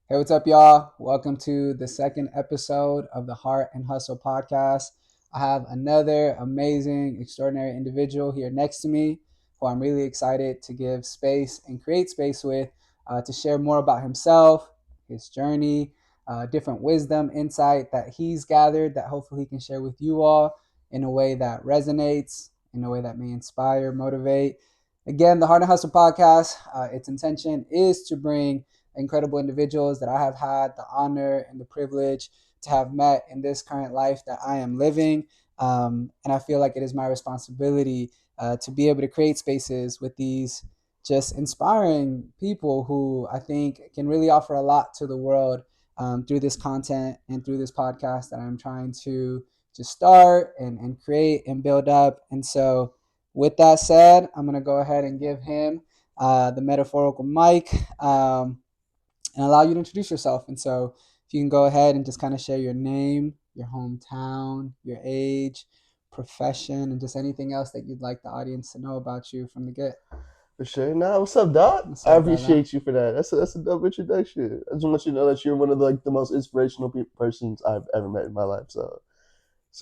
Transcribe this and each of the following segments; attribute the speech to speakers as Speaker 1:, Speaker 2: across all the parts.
Speaker 1: Hey, what's up, y'all? Welcome to the second episode of the Heart and Hustle podcast. I have another amazing, extraordinary individual here next to me who I'm really excited to give space and create space with to share more about himself, his journey, different wisdom, insight that he's gathered that hopefully he can share with you all in a way that resonates, in a way that may inspire, motivate. Again, the Heart and Hustle podcast, its intention is to bring incredible individuals that I have had the honor and the privilege to have met in this current life that I am living. And I feel like it is my responsibility to be able to create spaces with these just inspiring people who I think can really offer a lot to the world through this content and through this podcast that I'm trying to start and create and build up. And so, with that said, I'm going to go ahead and give him the metaphorical mic. And allow you to introduce yourself. And so if you can go ahead and just kind of share your name, your hometown, your age, profession, and just anything else that you'd like the audience to know about you from the get.
Speaker 2: For sure. Nah, what's up, Doc?
Speaker 1: What's
Speaker 2: I
Speaker 1: up, brother?
Speaker 2: appreciate you for that. That's a dope introduction. I just want you to know that you're one of the most inspirational persons I've ever met in my life. So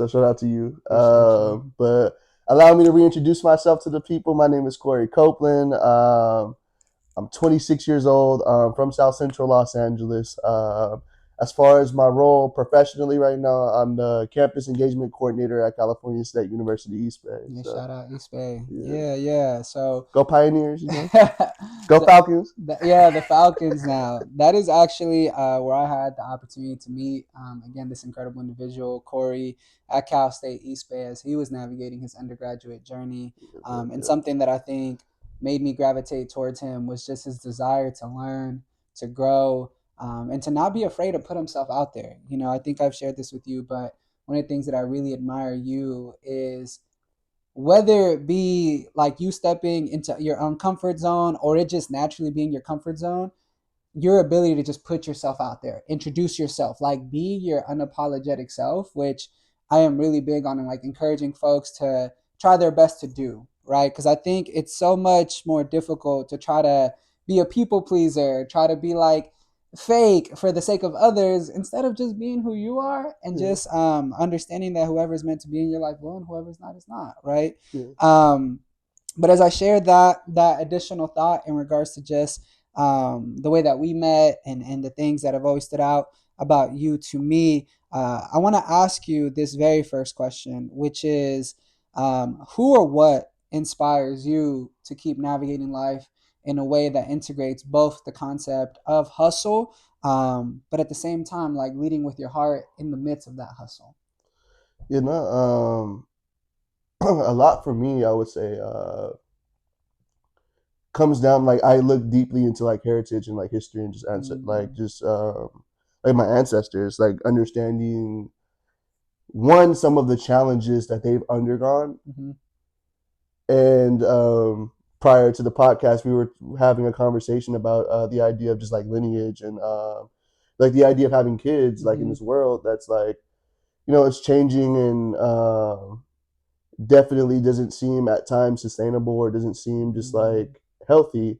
Speaker 2: shout out to you.
Speaker 1: Appreciate you.
Speaker 2: But allow me to reintroduce myself to the people. My name is Corey Copeland. I'm 26 years old. From South Central Los Angeles. As far as my role professionally right now, I'm the campus engagement coordinator at California State University East Bay.
Speaker 1: Yeah,
Speaker 2: So
Speaker 1: shout out East Bay.
Speaker 2: yeah,
Speaker 1: Yeah. So,
Speaker 2: go Pioneers, you know, go
Speaker 1: so
Speaker 2: Falcons.
Speaker 1: yeah, the Falcons now. That is actually where I had the opportunity to meet, again, this incredible individual, Corey, at Cal State East Bay, as he was navigating his undergraduate journey. And
Speaker 2: Yeah.
Speaker 1: something that I think made me gravitate towards him was just his desire to learn, to grow, and to not be afraid to put himself out there. I think I've shared this with you, but one of the things that I really admire you is whether it be like you stepping into your own comfort zone or it just naturally being your comfort zone, your ability to just put yourself out there, introduce yourself, like be your unapologetic self, which I am really big on and like encouraging folks to try their best to do, right? Because I think it's so much more difficult to try to be a people pleaser, try to be like fake for the sake of others instead of just being who you are and
Speaker 2: Yeah,
Speaker 1: just understanding that whoever's meant to be in your life will and whoever's not is not, right?
Speaker 2: yeah.
Speaker 1: Um, but as I shared that additional thought in regards to just the way that we met and the things that have always stood out about you to me, I want to ask you this very first question, which is who or what inspires you to keep navigating life in a way that integrates both the concept of hustle, but at the same time, like leading with your heart in the midst of that hustle?
Speaker 2: You know, a lot for me, I would say, comes down like I look deeply into like heritage and like history and just
Speaker 1: Mm,
Speaker 2: like my ancestors, like understanding one some of the challenges that they've undergone,
Speaker 1: mm-hmm,
Speaker 2: and prior to the podcast, we were having a conversation about the idea of just like lineage and like the idea of having kids, like in
Speaker 1: mm-hmm,
Speaker 2: this world that's like it's changing and definitely doesn't seem at times sustainable or doesn't seem just
Speaker 1: mm-hmm,
Speaker 2: like healthy,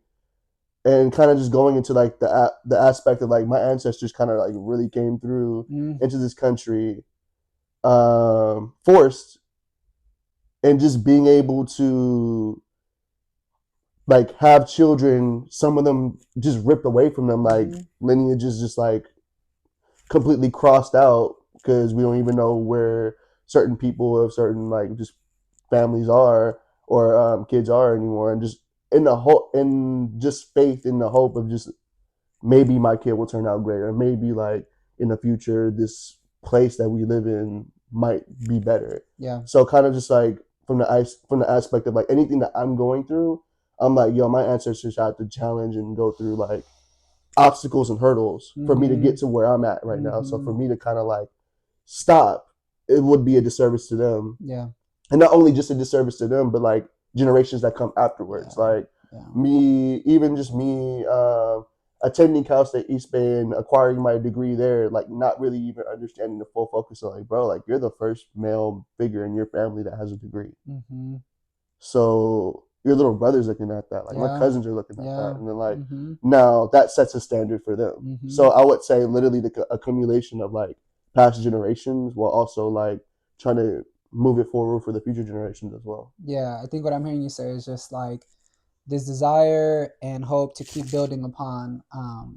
Speaker 2: and kind of just going into like the aspect of like my ancestors kind of like really came through
Speaker 1: mm-hmm,
Speaker 2: into this country forced, and just being able to like have children, some of them just ripped away from them, like
Speaker 1: mm-hmm.
Speaker 2: lineage is just like completely crossed out because we don't even know where certain people of certain like just families are or kids are anymore, and just in the hope in just faith in the hope of just maybe my kid will turn out great, or maybe like in the future this place that we live in might be better.
Speaker 1: Yeah.
Speaker 2: So kind of just like from the aspect of like anything that I'm going through, I'm like, yo, my ancestors had to challenge and go through like obstacles and hurdles for me to
Speaker 1: Mm-hmm.
Speaker 2: get to where I'm at right now. So
Speaker 1: Mm-hmm.
Speaker 2: for me to kind of like stop, it would be a disservice to them,
Speaker 1: Yeah.
Speaker 2: and not only just a disservice to them, but like generations that come afterwards.
Speaker 1: Yeah.
Speaker 2: Like
Speaker 1: Yeah.
Speaker 2: me, even just me attending Cal State East Bay and acquiring my degree there, like not really even understanding the full focus of like, bro, like you're the first male figure in your family that has a degree.
Speaker 1: Mm-hmm.
Speaker 2: So your little brother's looking at that, like my
Speaker 1: Yeah.
Speaker 2: cousins are looking at that,
Speaker 1: Yeah.
Speaker 2: and then like
Speaker 1: Mm-hmm.
Speaker 2: now that sets a standard for them.
Speaker 1: Mm-hmm.
Speaker 2: So I would say literally the accumulation of like past generations while also like trying to move it forward for the future generations as well.
Speaker 1: Yeah. I think what I'm hearing you say is just like this desire and hope to keep building upon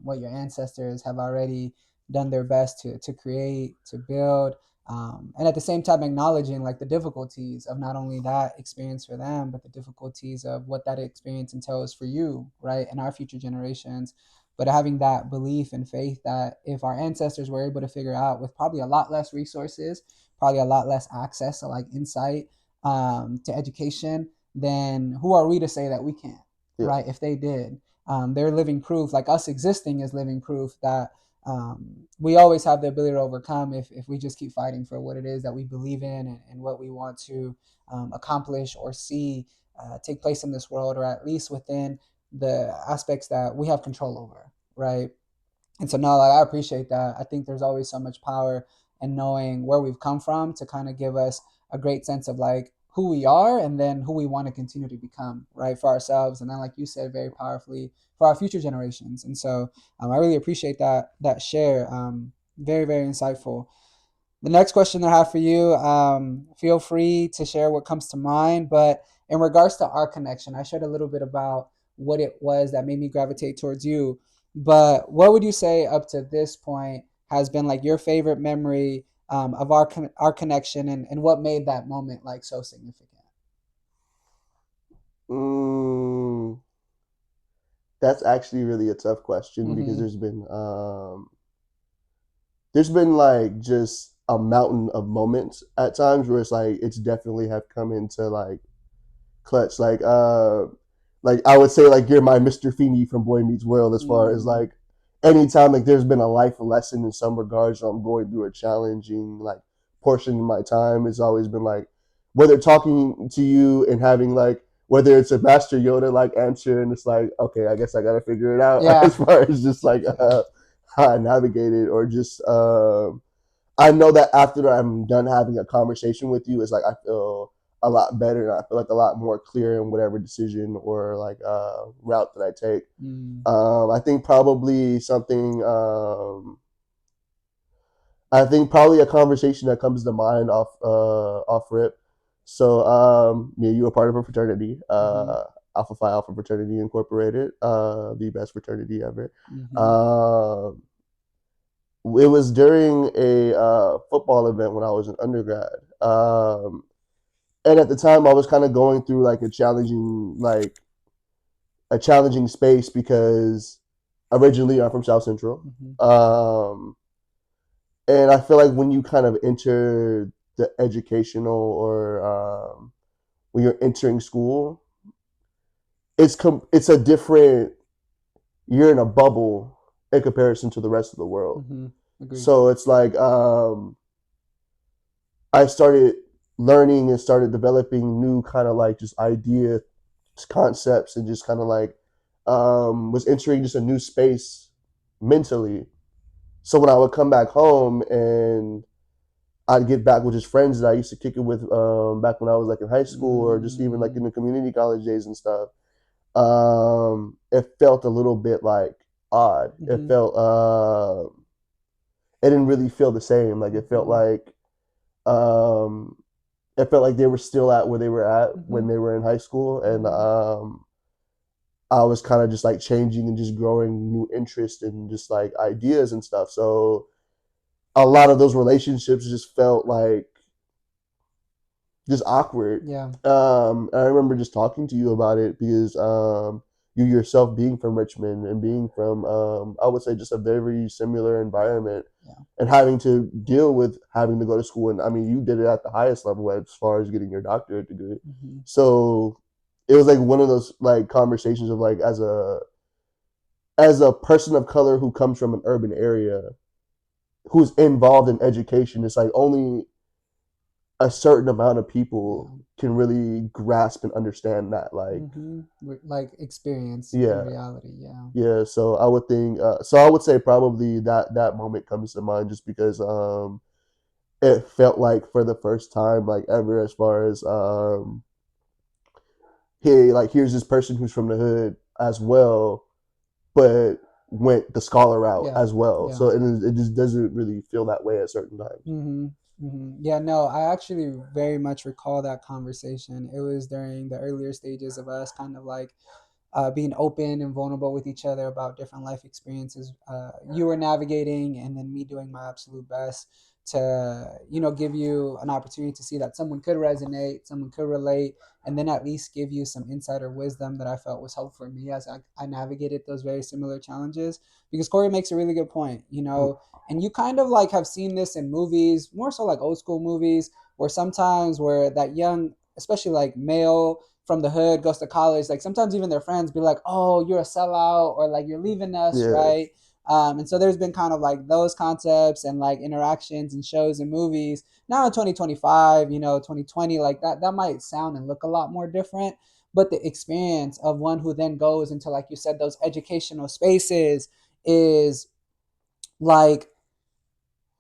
Speaker 1: what your ancestors have already done their best to create, to build, and at the same time acknowledging like the difficulties of not only that experience for them, but the difficulties of what that experience entails for you, right, and our future generations. But having that belief and faith that if our ancestors were able to figure out with probably a lot less resources, probably a lot less access to like insight, to education, then who are we to say that we can't,
Speaker 2: Yeah.
Speaker 1: right? If they did, they're living proof, like us existing is living proof that we always have the ability to overcome if we just keep fighting for what it is that we believe in, and what we want to accomplish or see take place in this world, or at least within the aspects that we have control over, right? And so no, like, I appreciate that. I think there's always so much power in knowing where we've come from to kind of give us a great sense of like who we are and then who we want to continue to become, right, for ourselves, and then like you said very powerfully, for our future generations. And so I really appreciate that share. Very very insightful. The next question I have for you, feel free to share what comes to mind. But in regards to our connection, I shared a little bit about what it was that made me gravitate towards you. But what would you say up to this point has been like your favorite memory of our connection, and what made that moment like so significant?
Speaker 2: Mm, that's actually really a tough question because
Speaker 1: Mm-hmm.
Speaker 2: there's been like just a mountain of moments at times where it's like it's definitely have come into clutch. Like I would say like you're my Mr. Feeney from Boy Meets World as far as
Speaker 1: Mm,
Speaker 2: like anytime like there's been a life lesson in some regards or I'm going through a challenging like portion of my time, it's always been like whether talking to you and having like whether it's a Master Yoda like answer and it's like okay I guess I gotta figure it out
Speaker 1: yeah.
Speaker 2: as far as just like
Speaker 1: Yeah.
Speaker 2: how I navigate it or just I know that after I'm done having a conversation with you, it's like I feel a lot better and I feel like a lot more clear in whatever decision or like route that I take.
Speaker 1: Mm,
Speaker 2: I think probably something. I think probably a conversation that comes to mind off rip. So me and you are part of a fraternity,
Speaker 1: mm-hmm.
Speaker 2: Alpha Phi Alpha Fraternity Incorporated, the best fraternity ever.
Speaker 1: Mm-hmm.
Speaker 2: Um, it was during a football event when I was an undergrad. And at the time, I was kind of going through like a challenging space because originally I'm from South Central,
Speaker 1: Mm-hmm.
Speaker 2: and I feel like when you kind of enter the educational or when you're entering school, it's a different. You're in a bubble in comparison to the rest of the world.
Speaker 1: Mm-hmm. Agree.
Speaker 2: So it's like I started learning and started developing new kind of like just ideas, concepts, and just kind of like was entering just a new space mentally. So when I would come back home and I'd get back with just friends that I used to kick it with back when I was like in high school or just even like in
Speaker 1: Mm,
Speaker 2: the community college days and stuff, it felt a little bit like odd.
Speaker 1: mm-hmm.
Speaker 2: It didn't really feel the same. Like
Speaker 1: Mm-hmm.
Speaker 2: um, it felt like they were still at where they were at
Speaker 1: Mm-hmm.
Speaker 2: when they were in high school, and
Speaker 1: Mm-hmm.
Speaker 2: I was kind of just like changing and just growing new interest and just like ideas and stuff. So a lot of those relationships just felt like just awkward.
Speaker 1: Yeah.
Speaker 2: I remember just talking to you about it because you yourself being from Richmond and being from, I would say, just a very similar environment
Speaker 1: Yeah.
Speaker 2: and having to deal with having to go to school. And I mean, you did it at the highest level as far as getting your doctorate degree.
Speaker 1: Mm-hmm.
Speaker 2: So it was like one of those like conversations of like as a person of color who comes from an urban area who's involved in education, it's like only a certain amount of people
Speaker 1: Yeah.
Speaker 2: can really grasp and understand that
Speaker 1: Mm-hmm. Like experience in
Speaker 2: yeah
Speaker 1: reality. Yeah.
Speaker 2: yeah so I would think so I would say probably that moment comes to mind just because it felt like for the first time like ever as far as hey, like here's this person who's from the hood as well, but went the scholar route
Speaker 1: Yeah,
Speaker 2: as well.
Speaker 1: yeah.
Speaker 2: So it just doesn't really feel that way at certain times.
Speaker 1: Mm-hmm. Mm-hmm. Yeah, no, I actually very much recall that conversation. It was during the earlier stages of us kind of like being open and vulnerable with each other about different life experiences you were navigating, and then me doing my absolute best to give you an opportunity to see that someone could resonate, someone could relate, and then at least give you some insight or wisdom that I felt was helpful for me as I navigated those very similar challenges. Because Corey makes a really good point,
Speaker 2: Mm,
Speaker 1: and you kind of like have seen this in movies, more so like old school movies, where sometimes where that young, especially like male from the hood goes to college, like sometimes even their friends be like, oh, you're a sellout, or like you're leaving us,
Speaker 2: yeah,
Speaker 1: right? And so there's been kind of like those concepts and like interactions and shows and movies now in 2025, 2020, like that might sound and look a lot more different, but the experience of one who then goes into, like you said, those educational spaces is like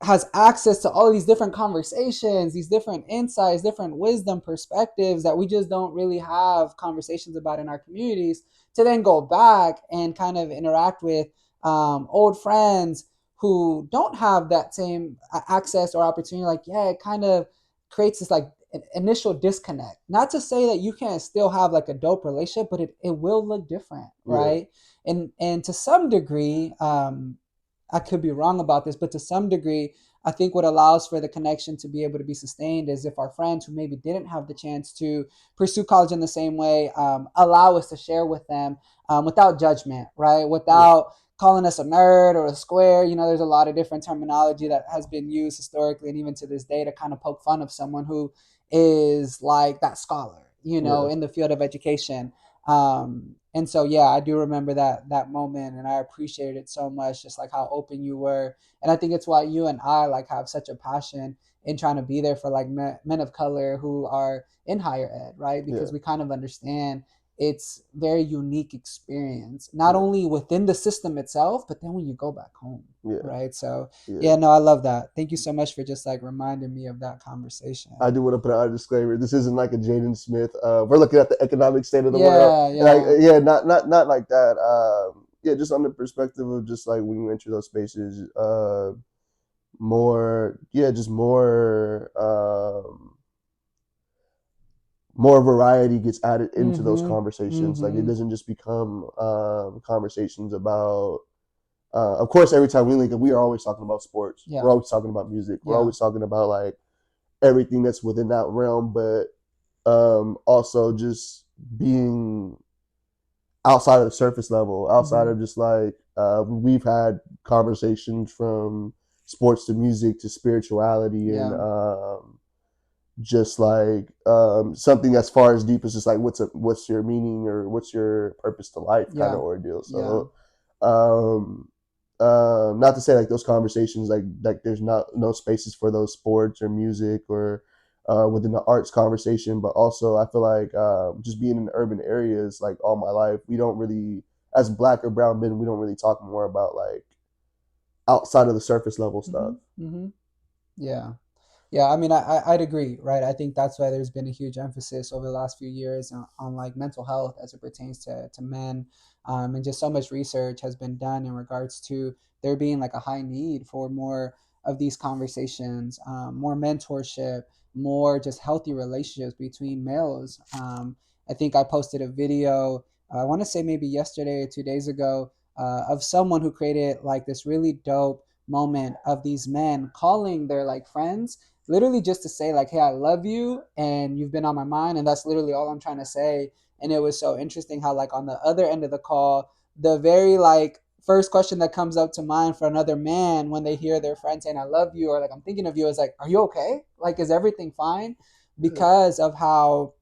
Speaker 1: has access to all these different conversations, these different insights, different wisdom perspectives that we just don't really have conversations about in our communities, to then go back and kind of interact with old friends who don't have that same access or opportunity. Like, yeah, it kind of creates this like initial disconnect. Not to say that you can't still have like a dope relationship, but it will look different,
Speaker 2: yeah,
Speaker 1: right? And to some degree, I could be wrong about this, but to some degree, I think what allows for the connection to be able to be sustained is if our friends who maybe didn't have the chance to pursue college in the same way allow us to share with them without judgment, right?
Speaker 2: yeah,
Speaker 1: Without calling us a nerd or a square. There's a lot of different terminology that has been used historically and even to this day to kind of poke fun of someone who is like that scholar,
Speaker 2: yeah,
Speaker 1: in the field of education. And so yeah, I do remember that moment, and I appreciated it so much, just like how open you were. And I think it's why you and I like have such a passion in trying to be there for like men of color who are in higher ed, right?
Speaker 2: yeah,
Speaker 1: Because we kind of understand it's very unique experience, not
Speaker 2: yeah,
Speaker 1: only within the system itself, but then when you go back home,
Speaker 2: yeah,
Speaker 1: right? So
Speaker 2: yeah.
Speaker 1: yeah, no, I love that. Thank you so much for just like reminding me of that conversation.
Speaker 2: I do want to put out a disclaimer. This isn't like a Jaden Smith. We're looking at the economic state of the world,
Speaker 1: Yeah,
Speaker 2: and I,
Speaker 1: yeah.
Speaker 2: yeah, not like that. Yeah, just on the perspective of just like when you enter those spaces, more, yeah, just more variety gets added into those
Speaker 1: Mm-hmm.
Speaker 2: conversations. Like it
Speaker 1: Mm-hmm.
Speaker 2: doesn't just become conversations about. Of course, every time we link up, we are always talking about sports. We're
Speaker 1: Yeah.
Speaker 2: always talking about music. We're
Speaker 1: Yeah.
Speaker 2: always talking about like everything that's within that realm, but also just being outside of the surface level, outside
Speaker 1: Mm-hmm.
Speaker 2: of just like we've had conversations from sports to music to spirituality and
Speaker 1: Yeah.
Speaker 2: just like something as far as deep as just like what's your meaning or what's your purpose to life kind of
Speaker 1: Yeah.
Speaker 2: ordeal.
Speaker 1: Yeah.
Speaker 2: So um, not to say like those conversations like there's not no spaces for those sports or music or within the arts conversation, but also I feel like just being in urban areas like all my life, we don't really as black or brown men we don't really talk more about like outside of the surface level
Speaker 1: Mm-hmm.
Speaker 2: stuff.
Speaker 1: Mm-hmm. Yeah. Yeah, I mean, I'd agree, right? I think that's why there's been a huge emphasis over the last few years on like mental health as it pertains to men, and just so much research has been done in regards to there being like a high need for more of these conversations, more mentorship, more just healthy relationships between males. I think I posted a video, I want to say maybe yesterday or 2 days ago, of someone who created like this really dope moment of these men calling their like friends literally just to say like, hey, I love you and you've been on my mind, and that's literally all I'm trying to say. And it was so interesting how like on the other end of the call, the very like first question that comes up to mind for another man when they hear their friend saying I love you or like I'm thinking of you is like, are you okay, like is everything fine?
Speaker 2: Yeah,
Speaker 1: Because of how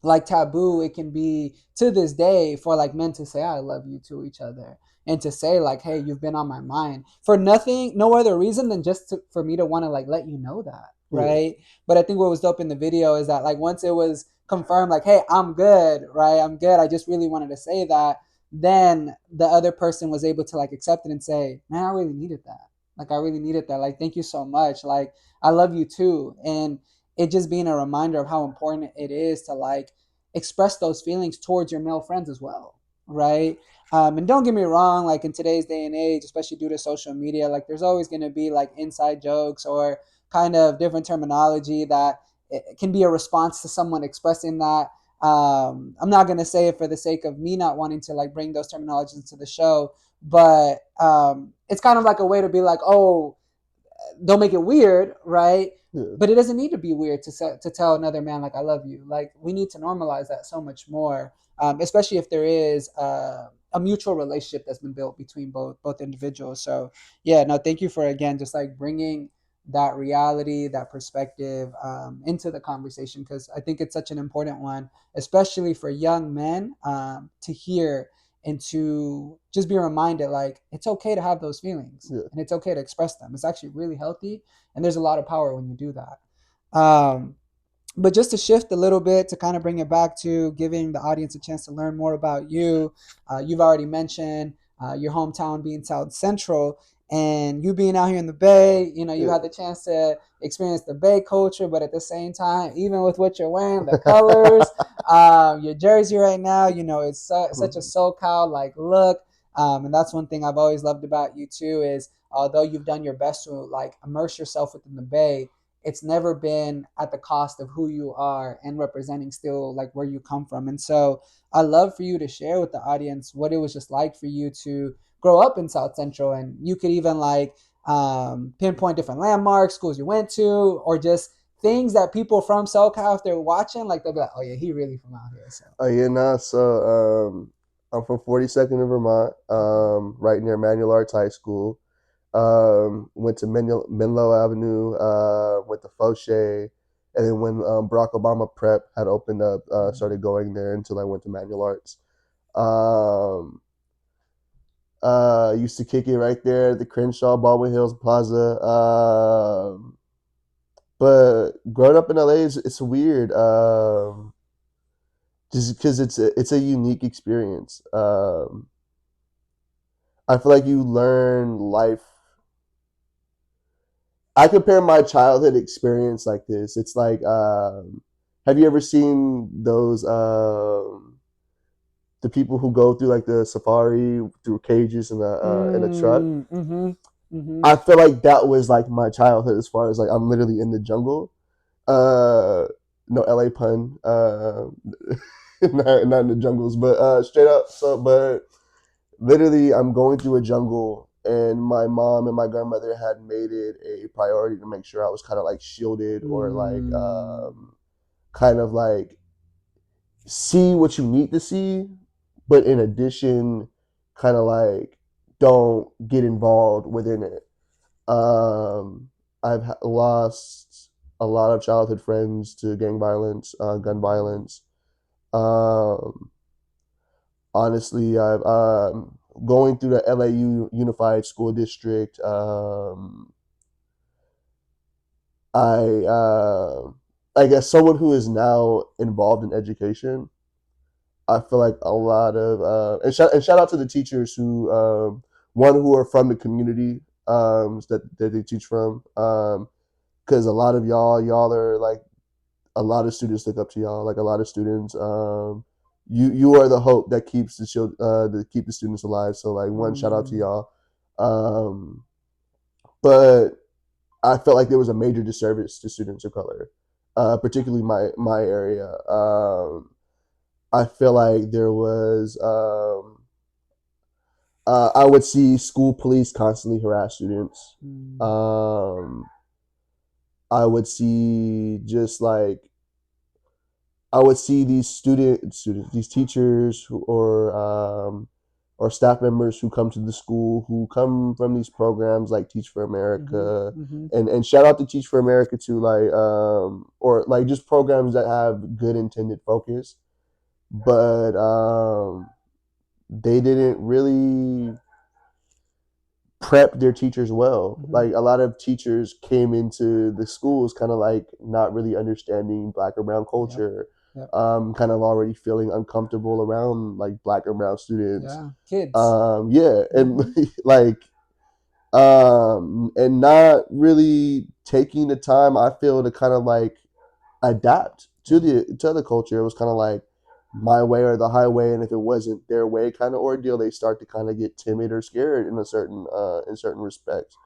Speaker 1: like taboo it can be to this day for like men to say I love you to each other, and to say like, hey, you've been on my mind for nothing, no other reason than just for me to want to like let you know that,
Speaker 2: yeah,
Speaker 1: right? But I think what was dope in the video is that like once it was confirmed like, hey, I'm good, right, I'm good, I just really wanted to say that, then the other person was able to like accept it and say, man, I really needed that, like I really needed that, like thank you so much, like I love you too. And it just being a reminder of how important it is to like express those feelings towards your male friends as well, right? And don't get me wrong, like in today's day and age, especially due to social media, like there's always going to be like inside jokes or kind of different terminology that it can be a response to someone expressing that. I'm not going to say it for the sake of me not wanting to like bring those terminologies into the show, but it's kind of like a way to be like, oh, don't make it weird, right?
Speaker 2: Yeah.
Speaker 1: But it doesn't need to be weird to tell another man like I love you. Like we need to normalize that so much more, especially if there is a mutual relationship that's been built between both individuals. So yeah, no, thank you for again just like bringing that reality, that perspective into the conversation because I think it's such an important one, especially for young men to hear and to just be reminded like it's okay to have those feelings
Speaker 2: Yeah.
Speaker 1: and it's okay to express them. It's actually really healthy and there's a lot of power when you do that. But just to shift a little bit to kind of bring it back to giving the audience a chance to learn more about you, you've already mentioned your hometown being South Central and you being out here in the Bay. You know, you
Speaker 2: Yeah.
Speaker 1: had the chance to experience the Bay culture, but at the same time, even with what you're wearing, the colors, your jersey right now, you know, it's such a SoCal like look. And that's one thing I've always loved about you too is although you've done your best to like immerse yourself within the Bay, it's never been at the cost of who you are and representing still like where you come from. And so I love for you to share with the audience what it was just like for you to grow up in South Central. And you could even like pinpoint different landmarks, schools you went to, or just things that people from SoCal, if they're watching, like they'll be like, oh yeah, he really from out here. So
Speaker 2: Yeah, nah, so I'm from 42nd in Vermont, right near Manual Arts High School. Went to Menlo Avenue, went to Fauché, and then when Barack Obama Prep had opened up, started going there until I went to Manual Arts. Um, used to kick it right there at the Crenshaw Baldwin Hills Plaza. But growing up in LA is it's weird. Just because it's a unique experience. I feel like you learn life. I compare my childhood experience like this. It's like, have you ever seen those the people who go through like the safari through cages in a truck?
Speaker 1: mm-hmm, mm-hmm.
Speaker 2: I feel like that was like my childhood as far as like I'm literally in the jungle. Uh, no LA pun. Not in the jungles, but straight up. So, but literally, I'm going through a jungle, and my mom and my grandmother had made it a priority to make sure I was kind of like shielded or like kind of like see what you need to see, but in addition, kind of like don't get involved within it. Um, I've lost a lot of childhood friends to gang violence, gun violence. Um, honestly, I've going through the LAU Unified School District. I I guess someone who is now involved in education. I feel like a lot of and shout out to the teachers who one who are from the community that they teach from because a lot of y'all are like a lot of students look up to y'all like a lot of students you are the hope that keeps the to keep the students alive. So like one shout out to
Speaker 1: Mm,
Speaker 2: y'all. Um, but I felt like there was a major disservice to students of color, particularly my area. I feel like there was I would see school police constantly harass students.
Speaker 1: mm,
Speaker 2: Um, I would see just like I would see these these teachers or staff members who come to the school who come from these programs like Teach for
Speaker 1: mm-hmm,
Speaker 2: America,
Speaker 1: mm-hmm.
Speaker 2: and shout out to Teach for America too, like or like just programs that have good intended focus, but they didn't really prep their teachers well.
Speaker 1: Mm-hmm.
Speaker 2: Like a lot of teachers came into the schools kind of like not really understanding Black or Brown
Speaker 1: Yep.
Speaker 2: culture,
Speaker 1: Yep.
Speaker 2: kind of already feeling uncomfortable around like Black or Brown students.
Speaker 1: Yeah. Kids.
Speaker 2: Yeah, and
Speaker 1: Mm-hmm.
Speaker 2: like and not really taking the time I feel to kind of like adapt
Speaker 1: Mm-hmm.
Speaker 2: to the culture. It was kind of like my way or the highway, and if it wasn't their way kind of ordeal, they start to kind of get timid or scared in certain respects.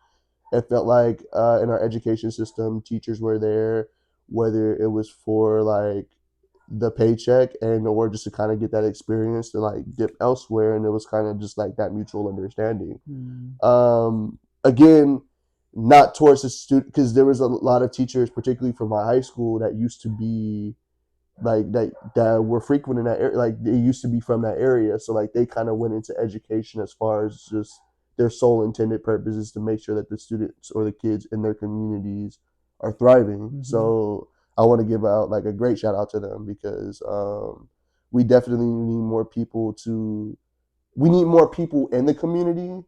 Speaker 2: It felt like in our education system, teachers were there, whether it was for like the paycheck and or just to kind of get that experience to like dip elsewhere, and it was kind of just like that mutual understanding.
Speaker 1: Mm.
Speaker 2: Again, not towards the student, because there was a lot of teachers, particularly from my high school, that used to be like that were frequent in that area. Like they used to be from that area, so like they kind of went into education as far as just their sole intended purpose is to make sure that the students or the kids in their communities are thriving.
Speaker 1: Mm-hmm.
Speaker 2: So I want to give out like a great shout out to them, because we definitely need more people to we need more people in the community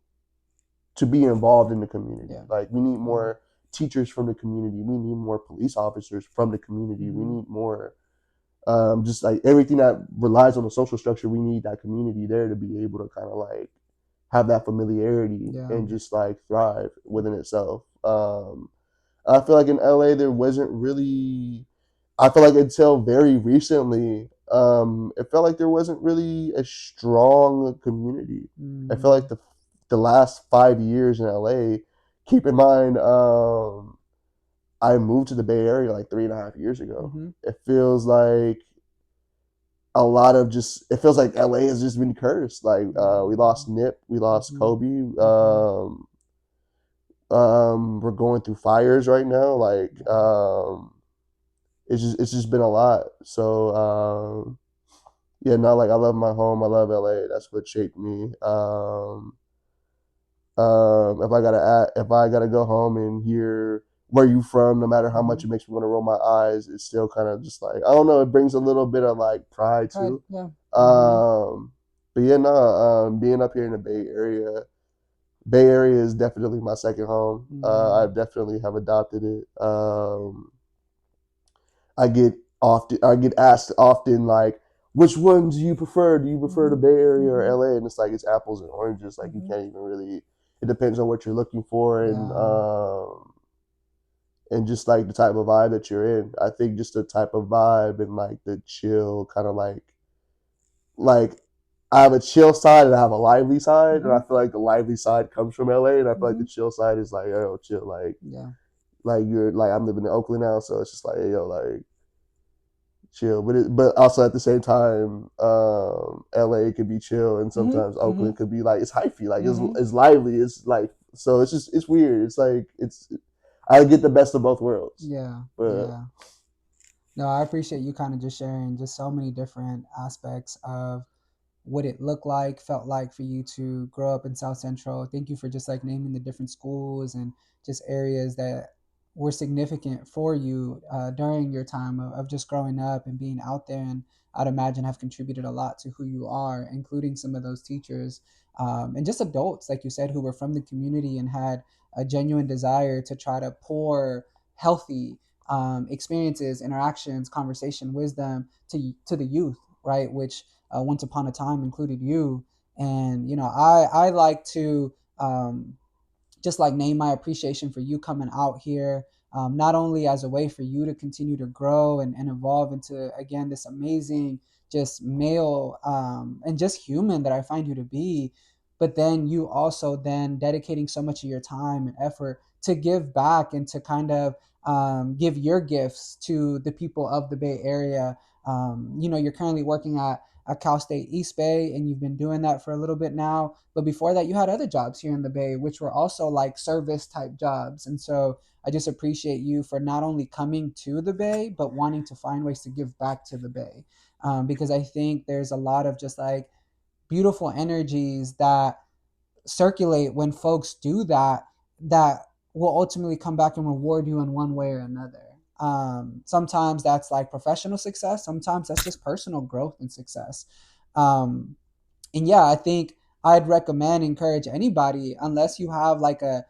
Speaker 2: to be involved in the community.
Speaker 1: Yeah.
Speaker 2: Like we need
Speaker 1: Yeah.
Speaker 2: more teachers from the community. We need more police officers from the community. We
Speaker 1: Mm-hmm.
Speaker 2: need more just like everything that relies on the social structure. We need that community there to be able to kind of like have that familiarity
Speaker 1: Yeah.
Speaker 2: and just like thrive within itself. I feel like in LA there wasn't really. I feel like until very recently, it felt like there wasn't really a strong community. I feel
Speaker 1: Mm-hmm.
Speaker 2: like the last 5 years in LA. Keep in mind, I moved to the Bay Area like 3.5 years ago.
Speaker 1: Mm-hmm.
Speaker 2: It feels like a lot of just. It feels like LA has just been cursed. Like we lost Nip, we lost
Speaker 1: Mm-hmm.
Speaker 2: Kobe.
Speaker 1: Mm-hmm.
Speaker 2: We're going through fires right now. Like
Speaker 1: Yeah.
Speaker 2: it's just been a lot. So yeah, no, like I love my home. I love LA. That's what shaped me. If I gotta go home and hear where you from, no matter how
Speaker 1: Mm-hmm.
Speaker 2: much it makes me want to roll my eyes, it's still kind of just like I don't know. It brings a little bit of like pride
Speaker 1: Right.
Speaker 2: too.
Speaker 1: Yeah. Mm-hmm.
Speaker 2: Um, but yeah, no, being up here in the Bay Area is definitely my second home. I
Speaker 1: Mm-hmm.
Speaker 2: definitely have adopted it. I get asked often like, which one do you prefer? Do you prefer
Speaker 1: Mm-hmm.
Speaker 2: the Bay Area or
Speaker 1: Mm-hmm.
Speaker 2: LA? And it's like it's apples and oranges. Like you
Speaker 1: Mm-hmm.
Speaker 2: can't even really. It depends on what you're looking for,
Speaker 1: Yeah.
Speaker 2: and just like the type of vibe that you're in. I think just the type of vibe and like the chill kind of like I have a chill side and I have a lively side, and
Speaker 1: Mm-hmm.
Speaker 2: I feel like the lively side comes from LA, and I feel like
Speaker 1: Mm-hmm.
Speaker 2: the chill side is like, oh, chill,
Speaker 1: Yeah.
Speaker 2: like you're like I'm living in Oakland now, so it's just like, hey, yo, like chill. But also at the same time, LA could be chill, and
Speaker 1: Mm-hmm.
Speaker 2: sometimes
Speaker 1: Mm-hmm.
Speaker 2: Oakland could be like it's hyphy, like
Speaker 1: Mm-hmm.
Speaker 2: it's lively, it's like so it's just it's weird. It's like it's I get the best of both worlds,
Speaker 1: Yeah.
Speaker 2: but
Speaker 1: Yeah. No, I appreciate you kind of just sharing just so many different aspects of what it looked like, felt like for you to grow up in South Central. Thank you for just like naming the different schools and just areas that were significant for you during your time of just growing up and being out there. And I'd imagine have contributed a lot to who you are, including some of those teachers and just adults, like you said, who were from the community and had a genuine desire to try to pour healthy experiences, interactions, conversation, wisdom to the youth, right? Which once upon a time included you. And I like to just like name my appreciation for you coming out here, not only as a way for you to continue to grow and evolve into again this amazing just male and just human that I find you to be, but then you also then dedicating so much of your time and effort to give back and to kind of give your gifts to the people of the Bay Area. You're currently working at Cal State East Bay, and you've been doing that for a little bit now. But before that, you had other jobs here in the Bay, which were also like service type jobs. And so I just appreciate you for not only coming to the Bay, but wanting to find ways to give back to the Bay. Because I think there's a lot of just like beautiful energies that circulate when folks do that, that will ultimately come back and reward you in one way or another. Sometimes that's like professional success, sometimes that's just personal growth and success. Um, and yeah, I think I'd recommend, encourage anybody, unless you have like a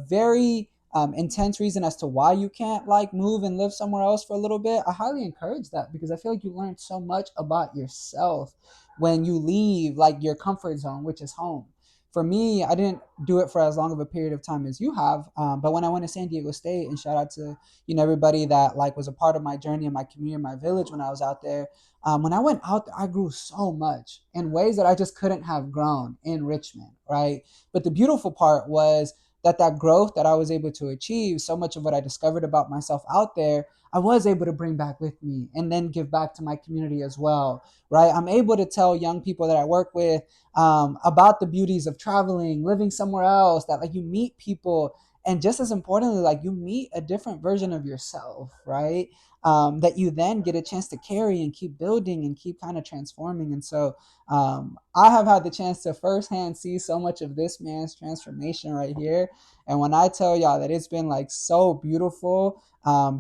Speaker 1: very intense reason as to why you can't like move and live somewhere else for a little bit. I highly encourage that because I feel like you learn so much about yourself when you leave like your comfort zone, which is home. for me, I didn't do it for as long of a period of time as you have. But when I went to San Diego State, and shout out to everybody that like was a part of my journey in my community, my village when I was out there. When I went out there, I grew so much in ways that I just couldn't have grown in Richmond, right? But the beautiful part was that growth that I was able to achieve, so much of what I discovered about myself out there, I was able to bring back with me and then give back to my community as well, right? I'm able to tell young people that I work with about the beauties of traveling, living somewhere else, that like you meet people, and just as importantly, like you meet a different version of yourself, right? That you then get a chance to carry and keep building and keep kind of transforming. And so I have had the chance to firsthand see so much of this man's transformation right here. And when I tell y'all that it's been like so beautiful,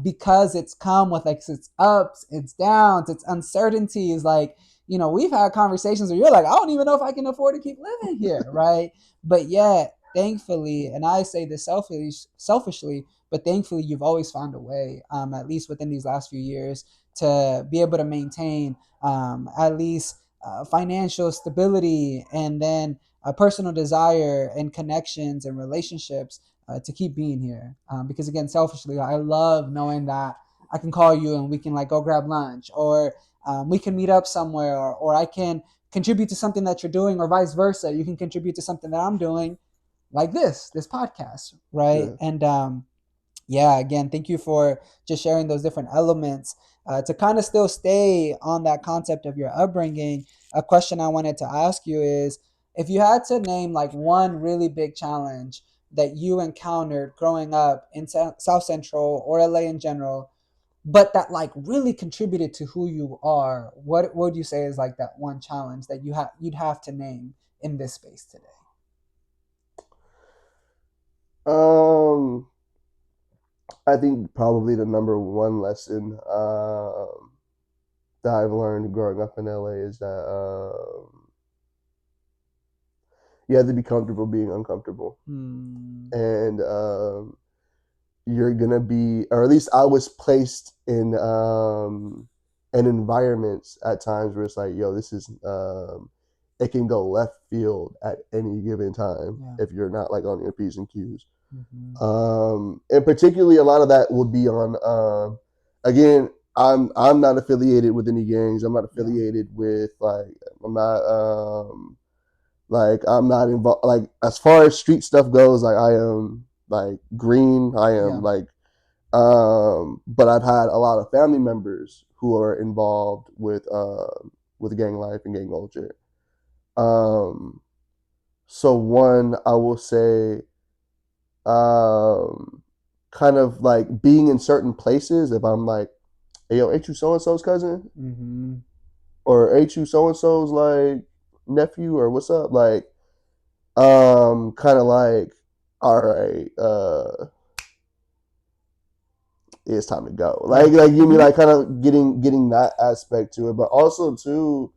Speaker 1: because it's come with like its ups, its downs, its uncertainties, like we've had conversations where you're like, I don't even know if I can afford to keep living here, right? But yet, thankfully, and I say this selfishly, but thankfully, you've always found a way, at least within these last few years, to be able to maintain at least financial stability, and then a personal desire and connections and relationships to keep being here. Because again, selfishly, I love knowing that I can call you and we can like go grab lunch, or we can meet up somewhere, or I can contribute to something that you're doing, or vice versa. You can contribute to something that I'm doing, like this podcast, right?
Speaker 2: Yeah.
Speaker 1: And yeah, again, thank you for just sharing those different elements. To kind of still stay on that concept of your upbringing, a question I wanted to ask you is, if you had to name like one really big challenge that you encountered growing up in South Central or LA in general, but that like really contributed to who you are, what would you say is like that one challenge that you'd have to name in this space today?
Speaker 2: Um, I think probably the number one lesson that I've learned growing up in LA is that you have to be comfortable being uncomfortable,
Speaker 1: Hmm.
Speaker 2: and you're gonna be, or at least I was placed in environments at times where it's like, yo, this is it can go left field at any given time
Speaker 1: Yeah.
Speaker 2: if you're not like on your p's and q's.
Speaker 1: Mm-hmm.
Speaker 2: And particularly a lot of that would be on again, I'm not affiliated with any gangs. I'm not
Speaker 1: Yeah.
Speaker 2: affiliated with like, I'm not like, I'm not involved, like as far as street stuff goes, like I am like green. I am
Speaker 1: Yeah.
Speaker 2: like but I've had a lot of family members who are involved with gang life and gang culture. Um so one, I will say, um kind of like being in certain places, if I'm like, hey yo, ain't you so and so's cousin,
Speaker 1: Mm-hmm.
Speaker 2: or ain't you so and so's like nephew, or what's up, like kind of like, all right, it's time to go,
Speaker 1: Yeah.
Speaker 2: like you mean
Speaker 1: Mm-hmm.
Speaker 2: like kind of getting that aspect to it, but also too,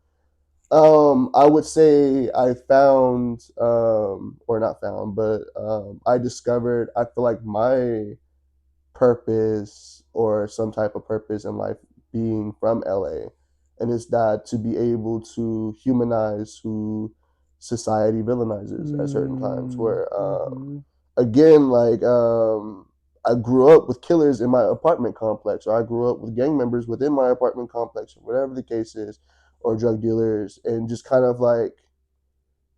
Speaker 2: I would say I found, or not found, but I discovered, I feel like my purpose, or some type of purpose in life, being from LA, and it's that to be able to humanize who society villainizes at certain times. Where
Speaker 1: Mm-hmm.
Speaker 2: again, like I grew up with killers in my apartment complex, or I grew up with gang members within my apartment complex, or whatever the case is, or drug dealers, and just kind of like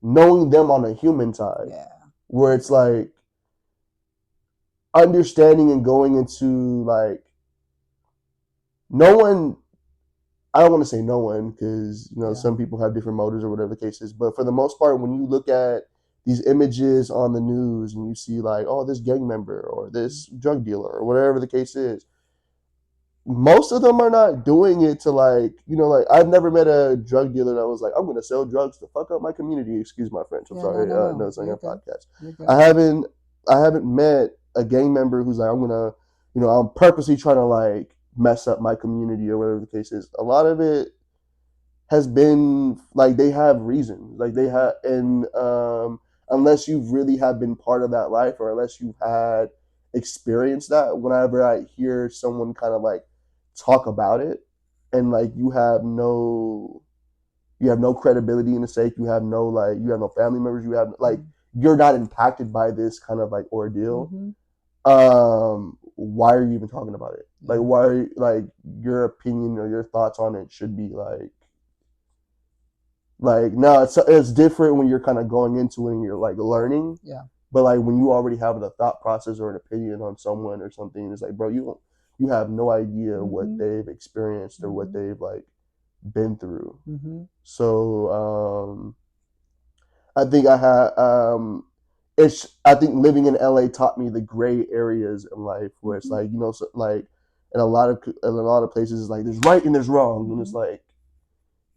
Speaker 2: knowing them on a human side,
Speaker 1: Yeah.
Speaker 2: where it's like understanding and going into like, no one, I don't want to say no one, because
Speaker 1: Yeah.
Speaker 2: some people have different motives or whatever the case is, but for the most part, when you look at these images on the news and you see like, oh, this gang member or this drug dealer or whatever the case is, most of them are not doing it to like, like, I've never met a drug dealer that was like, I'm gonna sell drugs to fuck up my community. Excuse my French. I'm
Speaker 1: Yeah. No.
Speaker 2: sorry.
Speaker 1: No.
Speaker 2: No,
Speaker 1: No.
Speaker 2: it's on
Speaker 1: You're
Speaker 2: your
Speaker 1: good.
Speaker 2: podcast.
Speaker 1: You're good.
Speaker 2: I haven't I haven't met a gang member who's like, I'm gonna, I'm purposely trying to like mess up my community or whatever the case is. A lot of it has been like, they have reasons, like they
Speaker 1: Yeah.
Speaker 2: have, and unless you really have been part of that life, or unless you've had experienced that, whenever I hear someone kind of like talk about it, and like you have no You have no credibility in the sake. You have no like. You have no family members. You have like.
Speaker 1: Mm-hmm.
Speaker 2: You're not impacted by this kind of like ordeal.
Speaker 1: Mm-hmm.
Speaker 2: Why are you even talking about it? Like,
Speaker 1: Yeah.
Speaker 2: why are you, like your opinion or your thoughts on it should be like no, it's different when you're kind of going into it and you're like learning,
Speaker 1: Yeah.
Speaker 2: but like when you already have a thought process or an opinion on someone or something, it's like, bro, you have no idea what
Speaker 1: Mm-hmm.
Speaker 2: they've experienced or what
Speaker 1: Mm-hmm.
Speaker 2: they've like been through.
Speaker 1: Mm-hmm.
Speaker 2: So I think I had I think living in LA taught me the gray areas in life where it's
Speaker 1: Mm-hmm.
Speaker 2: like, so, like in a lot of places it's like there's right and there's wrong, and it's
Speaker 1: Mm-hmm.
Speaker 2: like,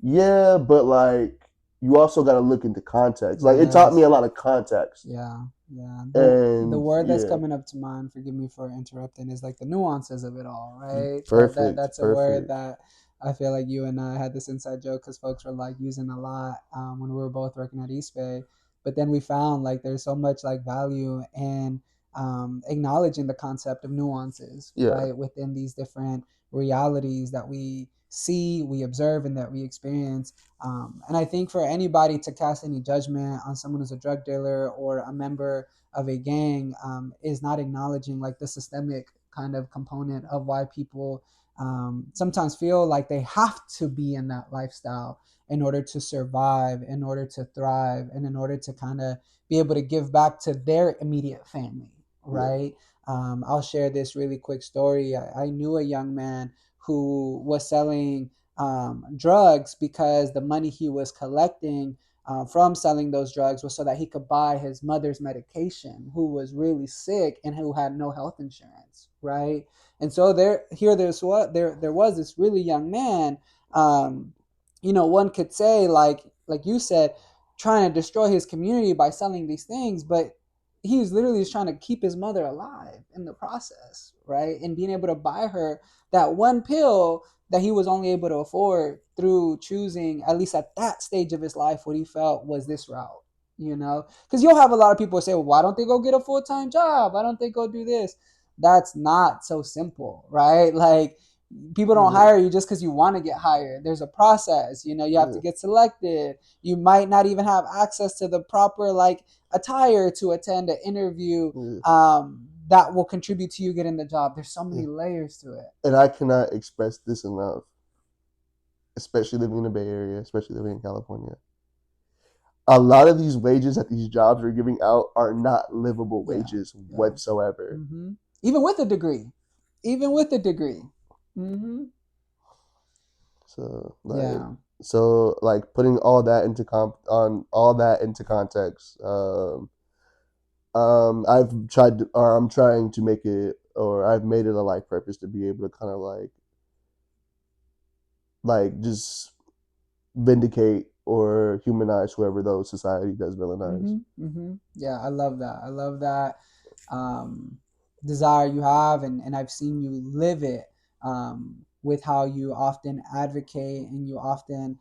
Speaker 2: yeah, but like you also got to look into context. Like it taught me
Speaker 1: Yes.
Speaker 2: a lot of context.
Speaker 1: Yeah, yeah. The
Speaker 2: And
Speaker 1: word that's
Speaker 2: yeah,
Speaker 1: coming up to mind, forgive me for interrupting, is like the nuances of it all, right?
Speaker 2: perfect,
Speaker 1: That's a word
Speaker 2: perfect.
Speaker 1: that I feel like you and I had this inside joke because folks were like using a lot when we were both working at East Bay. But then we found like there's so much like value in acknowledging the concept of nuances,
Speaker 2: Yeah,
Speaker 1: right, within these different realities that we see, we observe, and that we experience. And I think for anybody to cast any judgment on someone who's a drug dealer or a member of a gang is not acknowledging like the systemic kind of component of why people sometimes feel like they have to be in that lifestyle in order to survive, in order to thrive, and in order to kind of be able to give back to their immediate family,
Speaker 2: yeah,
Speaker 1: right? I'll share this really quick story. I knew a young man who was selling drugs because the money he was collecting from selling those drugs was so that he could buy his mother's medication, who was really sick and who had no health insurance, right? And so there was this really young man. Um, one could say like you said, trying to destroy his community by selling these things, but he's literally just trying to keep his mother alive in the process, right? And being able to buy her that one pill that he was only able to afford through choosing, at least at that stage of his life, what he felt was this route, because you'll have a lot of people say, well, why don't they go get a full-time job, why don't they go do this? That's not so simple, right? Like, people don't
Speaker 2: yeah,
Speaker 1: hire you just because you want to get hired. There's a process. You have to
Speaker 2: yeah,
Speaker 1: get selected. You might not even have access to the proper like attire to attend an interview
Speaker 2: yeah,
Speaker 1: that will contribute to you getting the job. There's so
Speaker 2: yeah.
Speaker 1: many layers to it.
Speaker 2: And I cannot express this enough, especially living in the Bay Area, especially living in California. A lot of these wages that these jobs are giving out are not livable
Speaker 1: Yeah,
Speaker 2: wages
Speaker 1: yeah.
Speaker 2: whatsoever.
Speaker 1: Mm-hmm. Even with a degree, even with a degree. Mm-hmm.
Speaker 2: So
Speaker 1: Yeah.
Speaker 2: putting all that into context. I'm trying to make it, or I've made it a life purpose to be able to kind of just vindicate or humanize whoever those society does villainize.
Speaker 1: Mm-hmm. Mm-hmm. Yeah, I love that. I love that um, desire you have, and I've seen you live it with how you often advocate and you often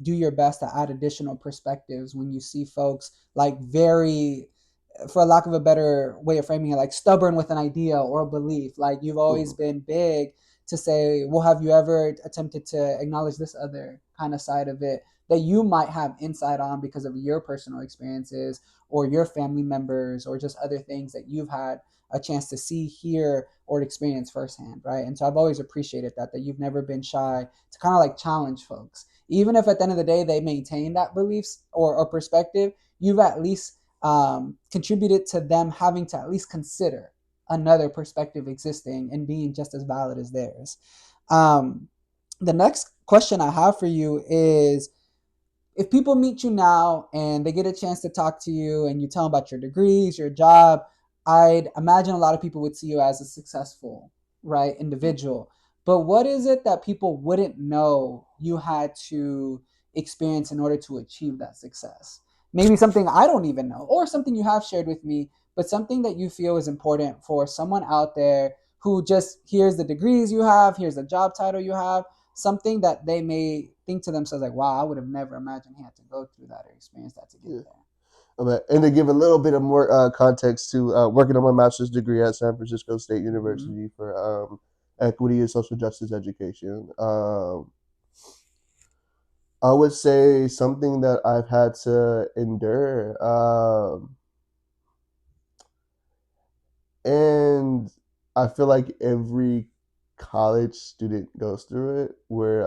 Speaker 1: do your best to add additional perspectives when you see folks like very, for lack of a better way of framing it, like stubborn with an idea or a belief. Like, you've always
Speaker 2: Mm-hmm.
Speaker 1: been big to say, well, have you ever attempted to acknowledge this other kind of side of it that you might have insight on because of your personal experiences or your family members or just other things that you've had a chance to see, hear, or experience firsthand, right? And so I've always appreciated that you've never been shy to kind of like challenge folks, even if at the end of the day they maintain that beliefs or perspective. You've at least contributed to them having to at least consider another perspective existing and being just as valid as theirs. Um, the next question I have for you is, if people meet you now and they get a chance to talk to you and you tell them about your degrees, your job, I'd imagine a lot of people would see you as a successful, right, individual. But what is it that people wouldn't know you had to experience in order to achieve that success? Maybe something I don't even know, or something you have shared with me, but something that you feel is important for someone out there who just hears the degrees you have, hears the job title you have, something that they may think to themselves like, wow, I would have never imagined he had to go through that or experience that to get
Speaker 2: Yeah.
Speaker 1: there.
Speaker 2: Okay. And to give a little bit of more context to working on my master's degree at San Francisco State
Speaker 1: Mm-hmm.
Speaker 2: University for equity and social justice education. I would say something that I've had to endure. And I feel like every college student goes through it, where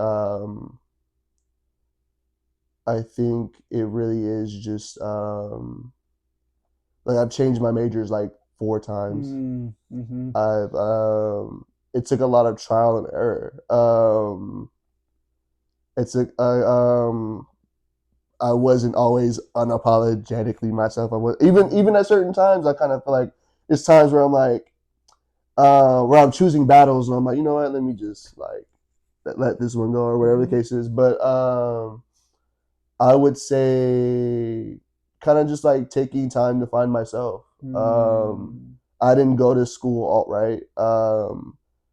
Speaker 2: I think it really is just like I've changed my majors like 4 times.
Speaker 1: Mm-hmm.
Speaker 2: I've it took a lot of trial and error. It's a I wasn't always unapologetically myself. I was even at certain times. I kind of feel like there's times where I'm like where I'm choosing battles and I'm like, you know what, let me just like let this one go or whatever the
Speaker 1: Mm-hmm.
Speaker 2: case is. But I would say kind of just like taking time to find myself.
Speaker 1: Mm-hmm.
Speaker 2: I didn't go to school alt right.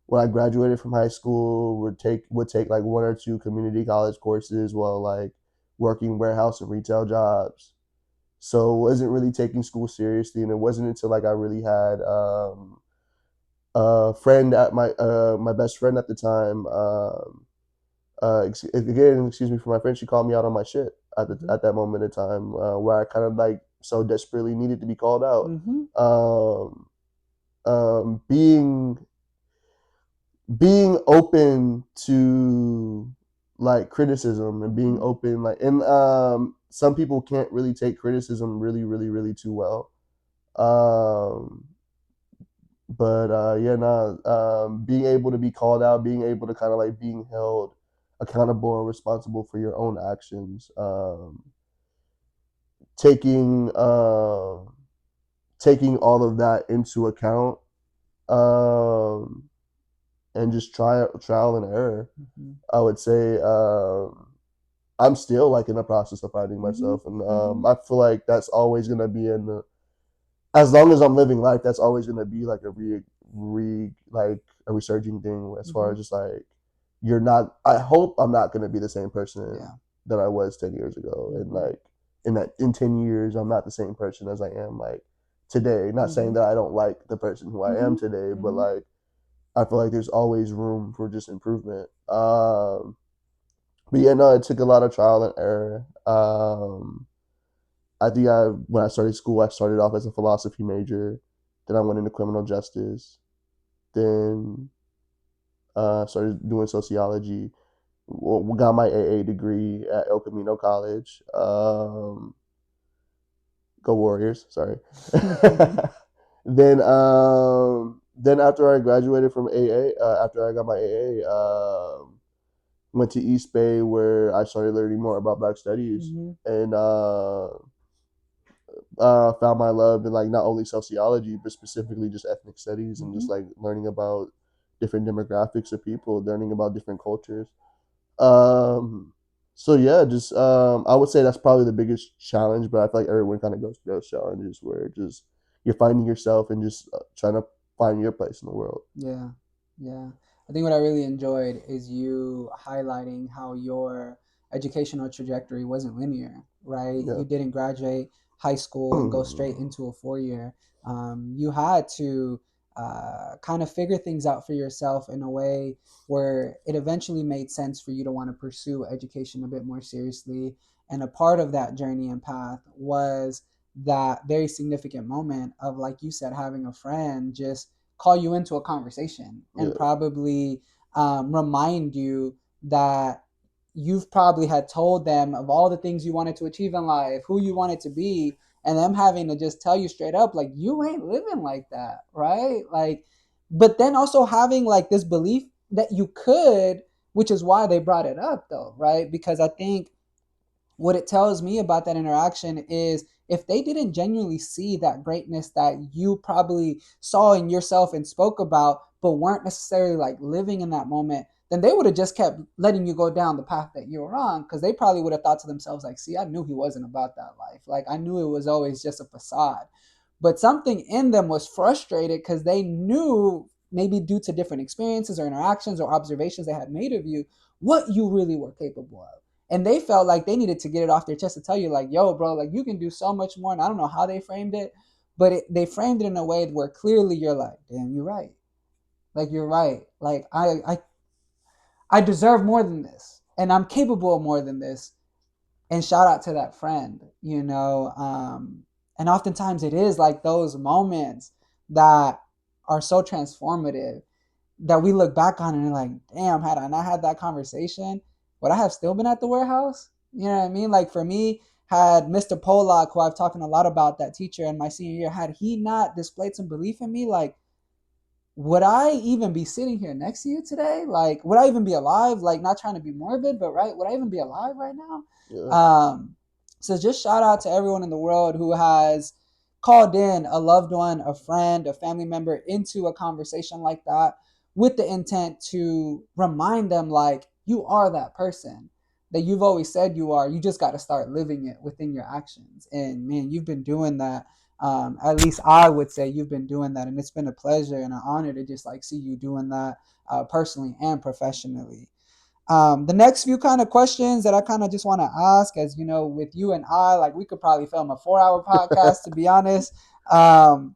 Speaker 2: When I graduated from high school, would take like 1 or 2 community college courses while like working warehouse and retail jobs. So it wasn't really taking school seriously, and it wasn't until like I really had a friend at my best friend at the time. Again, excuse me for my friend. She called me out on my shit at that moment in time, where I kind of like so desperately needed to be called out.
Speaker 1: Mm-hmm.
Speaker 2: Um, being open to like criticism and being
Speaker 1: Mm-hmm.
Speaker 2: open like and some people can't really take criticism really too well. Um, but yeah, nah, being able to be called out, being able to kind of like being held accountable and responsible for your own actions, taking taking all of that into account, um, and just trial and error.
Speaker 1: Mm-hmm.
Speaker 2: I would say I'm still like in the process of finding
Speaker 1: Mm-hmm.
Speaker 2: myself, and
Speaker 1: Mm-hmm.
Speaker 2: I feel like that's always gonna be in the as long as I'm living life, that's always gonna be like a like a resurging thing as far
Speaker 1: Mm-hmm.
Speaker 2: as just like you're not. I hope I'm not gonna be the same person
Speaker 1: Yeah.
Speaker 2: that I was 10 years ago, and
Speaker 1: Mm-hmm.
Speaker 2: like in 10 years, I'm not the same person as I am like today. Not saying
Speaker 1: Mm-hmm.
Speaker 2: that I don't like the person who I am
Speaker 1: Mm-hmm.
Speaker 2: today, but
Speaker 1: Mm-hmm.
Speaker 2: like I feel like there's always room for just improvement. But yeah, no, it took a lot of trial and error. I think when I started school, I started off as a philosophy major. Then I went into criminal justice. Then started doing sociology. Got my AA degree at El Camino College. Go Warriors! Sorry. Then after I graduated from AA, after I got my AA, went to East Bay where I started learning more about Black studies
Speaker 1: Mm-hmm.
Speaker 2: and found my love in like not only sociology but specifically just ethnic studies and
Speaker 1: Mm-hmm.
Speaker 2: just like learning about different demographics of people, learning about different cultures. Um, so yeah, just I would say that's probably the biggest challenge, but I feel like everyone kind of goes through those challenges where just you're finding yourself and just trying to find your place in the world.
Speaker 1: Yeah, yeah. I think what I really enjoyed is you highlighting how your educational trajectory wasn't linear, right?
Speaker 2: Yeah.
Speaker 1: You didn't graduate high school and go straight into a 4 year. You had to kind of figure things out for yourself in a way where it eventually made sense for you to want to pursue education a bit more seriously. And a part of that journey and path was that very significant moment of, like you said, having a friend just call you into a conversation and
Speaker 2: Yeah.
Speaker 1: probably remind you that you've probably had told them of all the things you wanted to achieve in life, who you wanted to be, and them having to just tell you straight up, like, you ain't living like that, right? Like, but then also having like this belief that you could, which is why they brought it up, though, right? Because I think what it tells me about that interaction is if they didn't genuinely see that greatness that you probably saw in yourself and spoke about, but weren't necessarily like living in that moment, then they would have just kept letting you go down the path that you were on, because they probably would have thought to themselves, like, see, I knew he wasn't about that life. Like, I knew it was always just a facade. But something in them was frustrated because they knew, maybe due to different experiences or interactions or observations they had made of you, what you really were capable of. And they felt like they needed to get it off their chest to tell you, like, yo, bro, like, you can do so much more. And I don't know how they framed it, but they framed it in a way where clearly you're like, damn, you're right. Like, you're right. Like, I deserve more than this. and I'm capable of more than this. And shout out to that friend, and oftentimes it is like those moments that are so transformative that we look back on and are like, damn, had I not had that conversation, would I have still been at the warehouse? You know what I mean? Like for me, had Mr. Polak, who I've talked a lot about, that teacher in my senior year, had he not displayed some belief in me, like, would I even be sitting here next to you today? Like, would I even be alive? Like, not trying to be morbid, but right, would I even be alive right now?
Speaker 2: Yeah.
Speaker 1: So just shout out to everyone in the world who has called in a loved one, a friend, a family member into a conversation like that with the intent to remind them, like, you are that person that you've always said you are. You just got to start living it within your actions. And man, you've been doing that. At least I would say you've been doing that, and it's been a pleasure and an honor to just like see you doing that personally and professionally. The next few kind of questions that I kind of just want to ask, as you know, with you and I, like we could probably film a 4 hour podcast to be honest, um,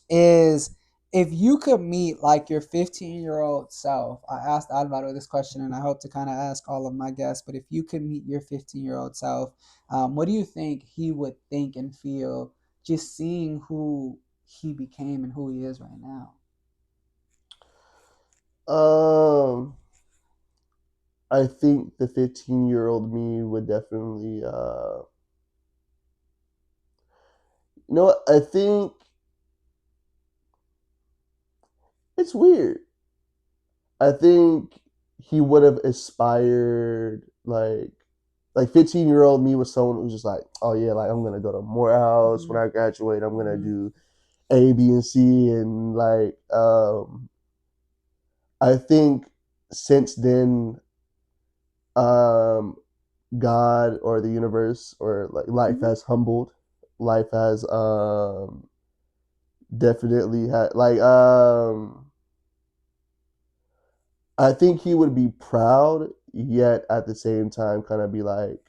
Speaker 1: is if you could meet like your 15-year-old self. I asked Alvaro this question and I hope to kind of ask all of my guests, but if you could meet your 15-year-old self, what do you think he would think and feel just seeing who he became and who he is right now?
Speaker 2: Um, I think the 15-year-old me would definitely, you know what? I think it's weird. I think he would have aspired like 15-year-old me was someone who's just like, oh yeah, like I'm gonna go to Morehouse
Speaker 1: Mm-hmm.
Speaker 2: when I graduate. I'm gonna
Speaker 1: Mm-hmm.
Speaker 2: do A, B, and C, and like I think since then, um, God or the universe or like life
Speaker 1: Mm-hmm.
Speaker 2: has humbled. Life has definitely had I think he would be proud, yet at the same time kind of be like,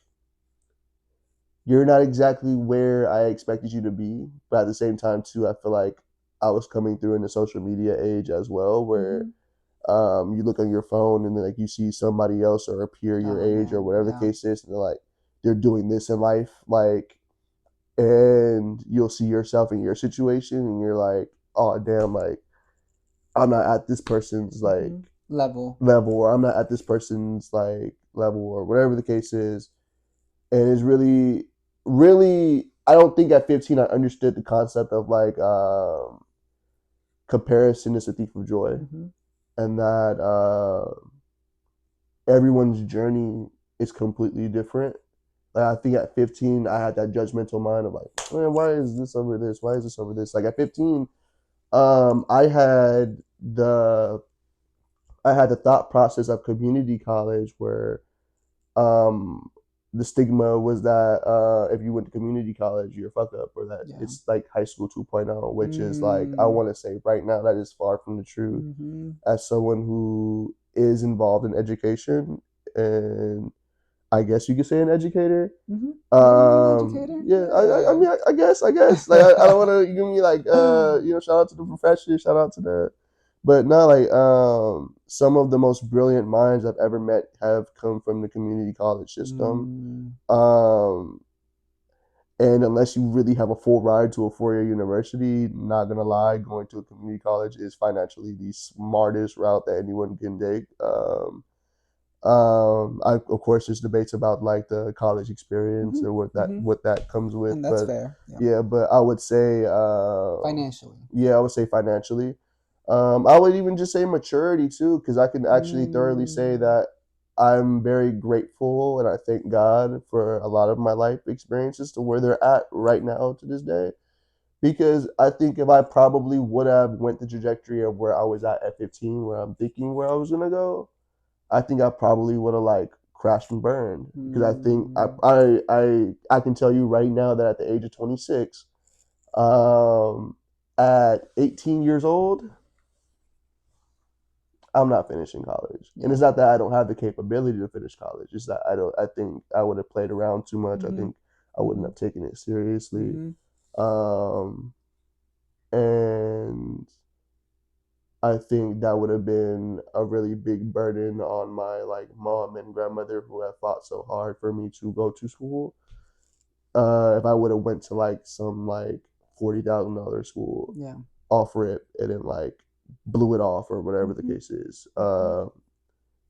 Speaker 2: you're not exactly where I expected you to be. But at the same time too, I feel like I was coming through in the social media age as well, where
Speaker 1: Mm-hmm.
Speaker 2: you look on your phone and then like you see somebody else or a peer your
Speaker 1: Oh
Speaker 2: age or
Speaker 1: man,
Speaker 2: whatever the
Speaker 1: yeah.
Speaker 2: case is, and they're like they're doing this in life, like, and you'll see yourself in your situation and you're like, oh damn, like I'm not at this person's like
Speaker 1: Mm-hmm. Level.
Speaker 2: level, or I'm not at this person's like level, or whatever the case is. And it's really, really, I don't think at 15 I understood the concept of like comparison is a thief of joy,
Speaker 1: Mm-hmm.
Speaker 2: and that everyone's journey is completely different. Like I think at 15 I had that judgmental mind of like, man, why is this over this? Why is this over this? Like at 15, I had the thought process of community college where um, the stigma was that if you went to community college, you're a fuck up, or that
Speaker 1: Yeah.
Speaker 2: it's like high school 2.0, which is like, I
Speaker 1: Mm.
Speaker 2: want to say right now that is far from the truth.
Speaker 1: Mm-hmm.
Speaker 2: As someone who is involved in education, and I guess you could say an educator.
Speaker 1: Mm-hmm. Yeah, you're an educator.
Speaker 2: Yeah, I
Speaker 1: Yeah.
Speaker 2: mean, I guess, like, I don't want to give me like, shout out to the profession, shout out to the, but no, like, some of the most brilliant minds I've ever met have come from the community college system.
Speaker 1: Mm.
Speaker 2: Um, and unless you really have a full ride to a 4 year university, not gonna lie, going to a community college is financially the smartest route that anyone can take. Of course, there's debates about like the college experience
Speaker 1: Mm-hmm.
Speaker 2: and
Speaker 1: Mm-hmm.
Speaker 2: what that comes with,
Speaker 1: And that's
Speaker 2: but
Speaker 1: fair. Yeah.
Speaker 2: yeah, but I would say,
Speaker 1: Financially.
Speaker 2: yeah, I would say financially. I would even just say maturity too, because I can actually thoroughly say
Speaker 1: Mm.
Speaker 2: that I'm very grateful and I thank God for a lot of my life experiences to where they're at right now to this day. Because I think if I probably would have went the trajectory of where I was at 15, where I'm thinking where I was gonna go, I think I probably would have like crashed and burned. Because I think
Speaker 1: Mm.
Speaker 2: I can tell you right now that at the age of 26, um, at 18 years old, I'm not finishing college. And it's
Speaker 1: Yeah.
Speaker 2: not that I don't have the capability to finish college. It's that I don't. I think I would have played around too much. I
Speaker 1: Mm-hmm.
Speaker 2: think I wouldn't
Speaker 1: Mm-hmm.
Speaker 2: have taken it seriously.
Speaker 1: Mm-hmm.
Speaker 2: Um, and I think that would have been a really big burden on my like mom and grandmother who have fought so hard for me to go to school. If I would have went to like some like $40,000 school
Speaker 1: Yeah.
Speaker 2: off rip and then like blew it off or whatever the
Speaker 1: Hmm.
Speaker 2: case is.
Speaker 1: Hmm.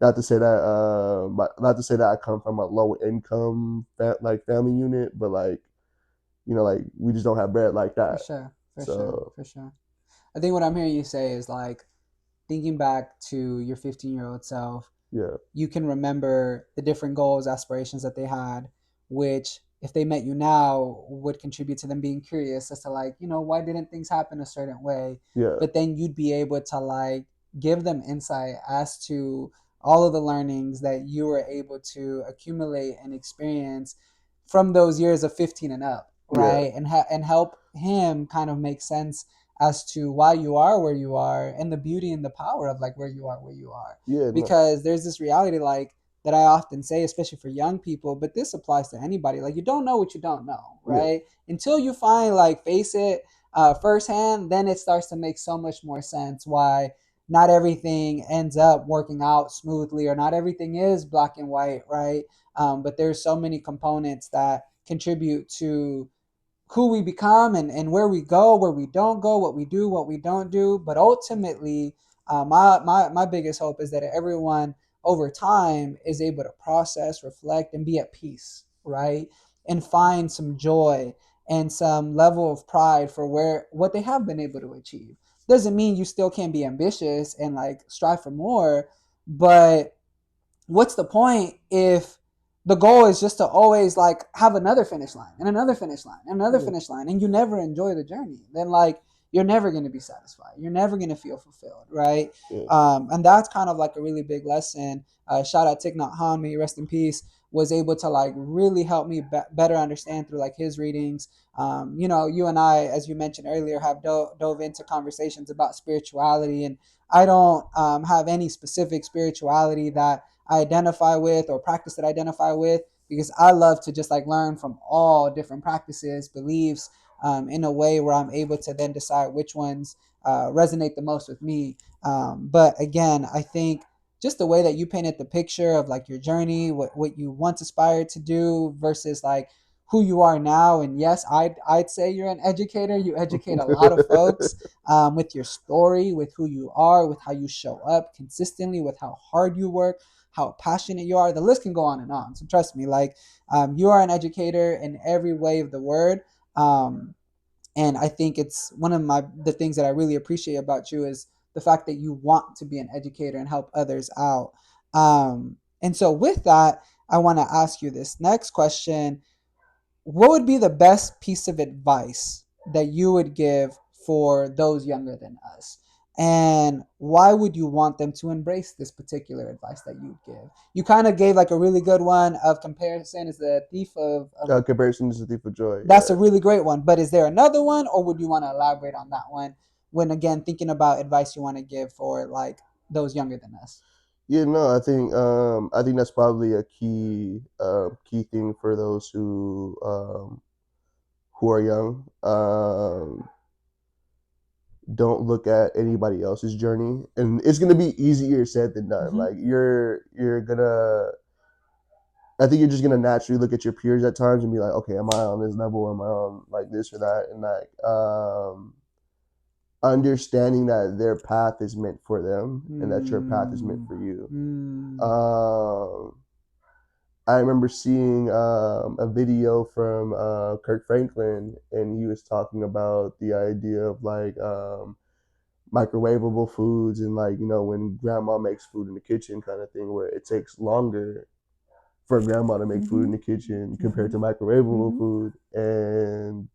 Speaker 2: Not to say that not to say that I come from a low income like family unit, but like like we just don't have bread like
Speaker 1: For
Speaker 2: that.
Speaker 1: sure. For sure.
Speaker 2: So
Speaker 1: For sure. I think what I'm hearing you say is like thinking back to your 15-year-old self,
Speaker 2: yeah,
Speaker 1: you can remember the different goals, aspirations that they had, which if they met you now would contribute to them being curious as to like, why didn't things happen a certain way?
Speaker 2: yeah,
Speaker 1: But then you'd be able to like give them insight as to all of the learnings that you were able to accumulate and experience from those years of 15 and up,
Speaker 2: yeah,
Speaker 1: right? And help him kind of make sense as to why you are where you are and the beauty and the power of like where you are,
Speaker 2: yeah, no,
Speaker 1: because there's this reality like that I often say, especially for young people, but this applies to anybody. Like you don't know what you don't know,
Speaker 2: yeah,
Speaker 1: right? Until you find like face it firsthand, then it starts to make so much more sense why not everything ends up working out smoothly or not everything is black and white, right? But there's so many components that contribute to who we become and where we go, where we don't go, what we do, what we don't do. But ultimately, my biggest hope is that everyone over time is able to process, reflect, and be at peace, right? And find some joy and some level of pride for where what they have been able to achieve. Doesn't mean you still can't be ambitious and like strive for more, but what's the point if the goal is just to always like have another finish line and another finish line and another
Speaker 2: yeah,
Speaker 1: finish line and you never enjoy the journey? Then like you're never going to be satisfied, you're never going to feel fulfilled, right?
Speaker 2: yeah,
Speaker 1: And that's kind of like a really big lesson. Shout out Thich Nhat Hanh, may he rest in peace, was able to like really help me better understand through like his readings. You and I, as you mentioned earlier, have dove into conversations about spirituality, and I don't have any specific spirituality that I identify with or practice that I identify with, because I love to just like learn from all different practices, beliefs, in a way where I'm able to then decide which ones resonate the most with me. But again, I think just the way that you painted the picture of like your journey, what you once aspired to do versus like who you are now. And yes, I'd say you're an educator. You educate a lot of folks with your story, with who you are, with how you show up consistently, with how hard you work, how passionate you are. The list can go on and on. So trust me, like you are an educator in every way of the word. Um, and I think it's one of the things that I really appreciate about you is the fact that you want to be an educator and help others out. And so with that, I want to ask you this next question: what would be the best piece of advice that you would give for those younger than us? And why would you want them to embrace this particular advice that you'd give? You kind of gave like a really good one of comparison is the thief of
Speaker 2: comparison is a thief of joy.
Speaker 1: that's
Speaker 2: Yeah,
Speaker 1: a really great one. But is there another one, or would you want to elaborate on that one when again thinking about advice you want to give for like those younger than us?
Speaker 2: yeah. No, I think that's probably a key thing for those who are young. Don't look at anybody else's journey, and it's gonna be easier said than done.
Speaker 1: Mm-hmm.
Speaker 2: Like you're gonna I think you're just gonna naturally look at your peers at times and be like, okay, am I on this level? Am I on like this or that? And like understanding that their path is meant for them and that your path is meant
Speaker 1: Mm,
Speaker 2: for you.
Speaker 1: mm,
Speaker 2: Um, I remember seeing a video from Kirk Franklin, and he was talking about the idea of like microwavable foods and like when grandma makes food in the kitchen kind of thing, where it takes longer for grandma to make food in
Speaker 1: mm-hmm,
Speaker 2: the kitchen compared
Speaker 1: mm-hmm,
Speaker 2: to microwavable
Speaker 1: mm-hmm,
Speaker 2: food, and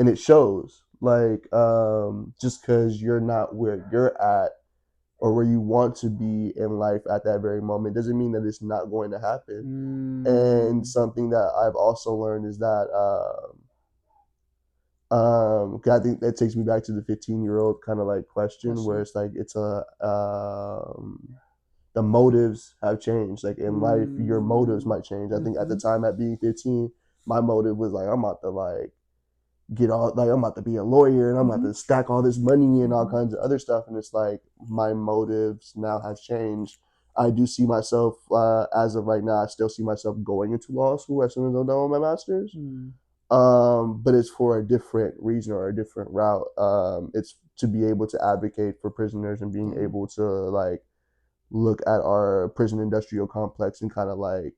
Speaker 2: it shows like just because you're not where you're at or where you want to be in life at that very moment doesn't mean that it's not going to happen. And
Speaker 1: mm,
Speaker 2: something that I've also learned is that 'cause I think that takes me back to the 15-year-old kind of like
Speaker 1: for
Speaker 2: question where
Speaker 1: sure.
Speaker 2: it's like it's a the motives have changed. Like in life, your motives
Speaker 1: Mm,
Speaker 2: might change. I think at the
Speaker 1: mm-hmm,
Speaker 2: time at being 15, my motive was like I'm about to like get all like I'm about to be a lawyer and I'm about
Speaker 1: Mm-hmm.
Speaker 2: to stack all this money and all
Speaker 1: Mm-hmm.
Speaker 2: kinds of other stuff. And it's like my motives now have changed. I do see myself as of right now. I still see myself going into law school as soon as I'm done with my master's.
Speaker 1: Mm-hmm.
Speaker 2: But it's for a different reason or a different route. It's to be able to advocate for prisoners and being
Speaker 1: Yeah.
Speaker 2: able to like look at our prison industrial complex and kind of like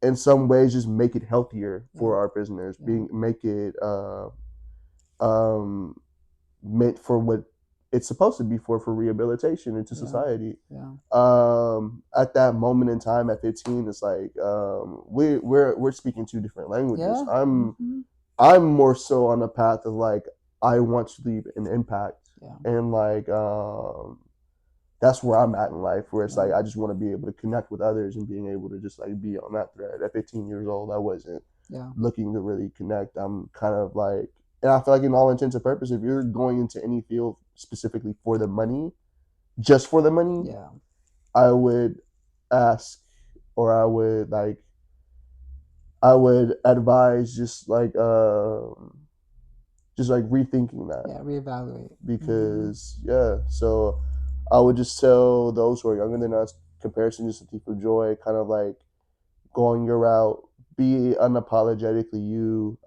Speaker 2: in some ways just make it healthier
Speaker 1: Yeah.
Speaker 2: for our prisoners,
Speaker 1: Yeah.
Speaker 2: being make it um, meant for what it's supposed to be for rehabilitation into
Speaker 1: Yeah.
Speaker 2: society.
Speaker 1: Yeah.
Speaker 2: At that moment in time at 15, it's like we're speaking two different languages.
Speaker 1: Yeah. Mm-hmm.
Speaker 2: I'm more so on the path of like I want to leave an impact,
Speaker 1: Yeah.
Speaker 2: and like that's where I'm at in life, where it's
Speaker 1: Yeah.
Speaker 2: like I just want to be able to connect with others and being able to just like be on that thread. At 15 years old, I wasn't
Speaker 1: Yeah.
Speaker 2: looking to really connect. I'm kind of like, and I feel like in all intents and purposes, if you're going into any field specifically for the money, just for the money,
Speaker 1: Yeah.
Speaker 2: I would ask, or I would advise just like rethinking that,
Speaker 1: Yeah. Reevaluate. Mm-hmm.
Speaker 2: because yeah. So I would just tell those who are younger than us, comparison is a thief of joy. Kind of like going your route, be unapologetically you.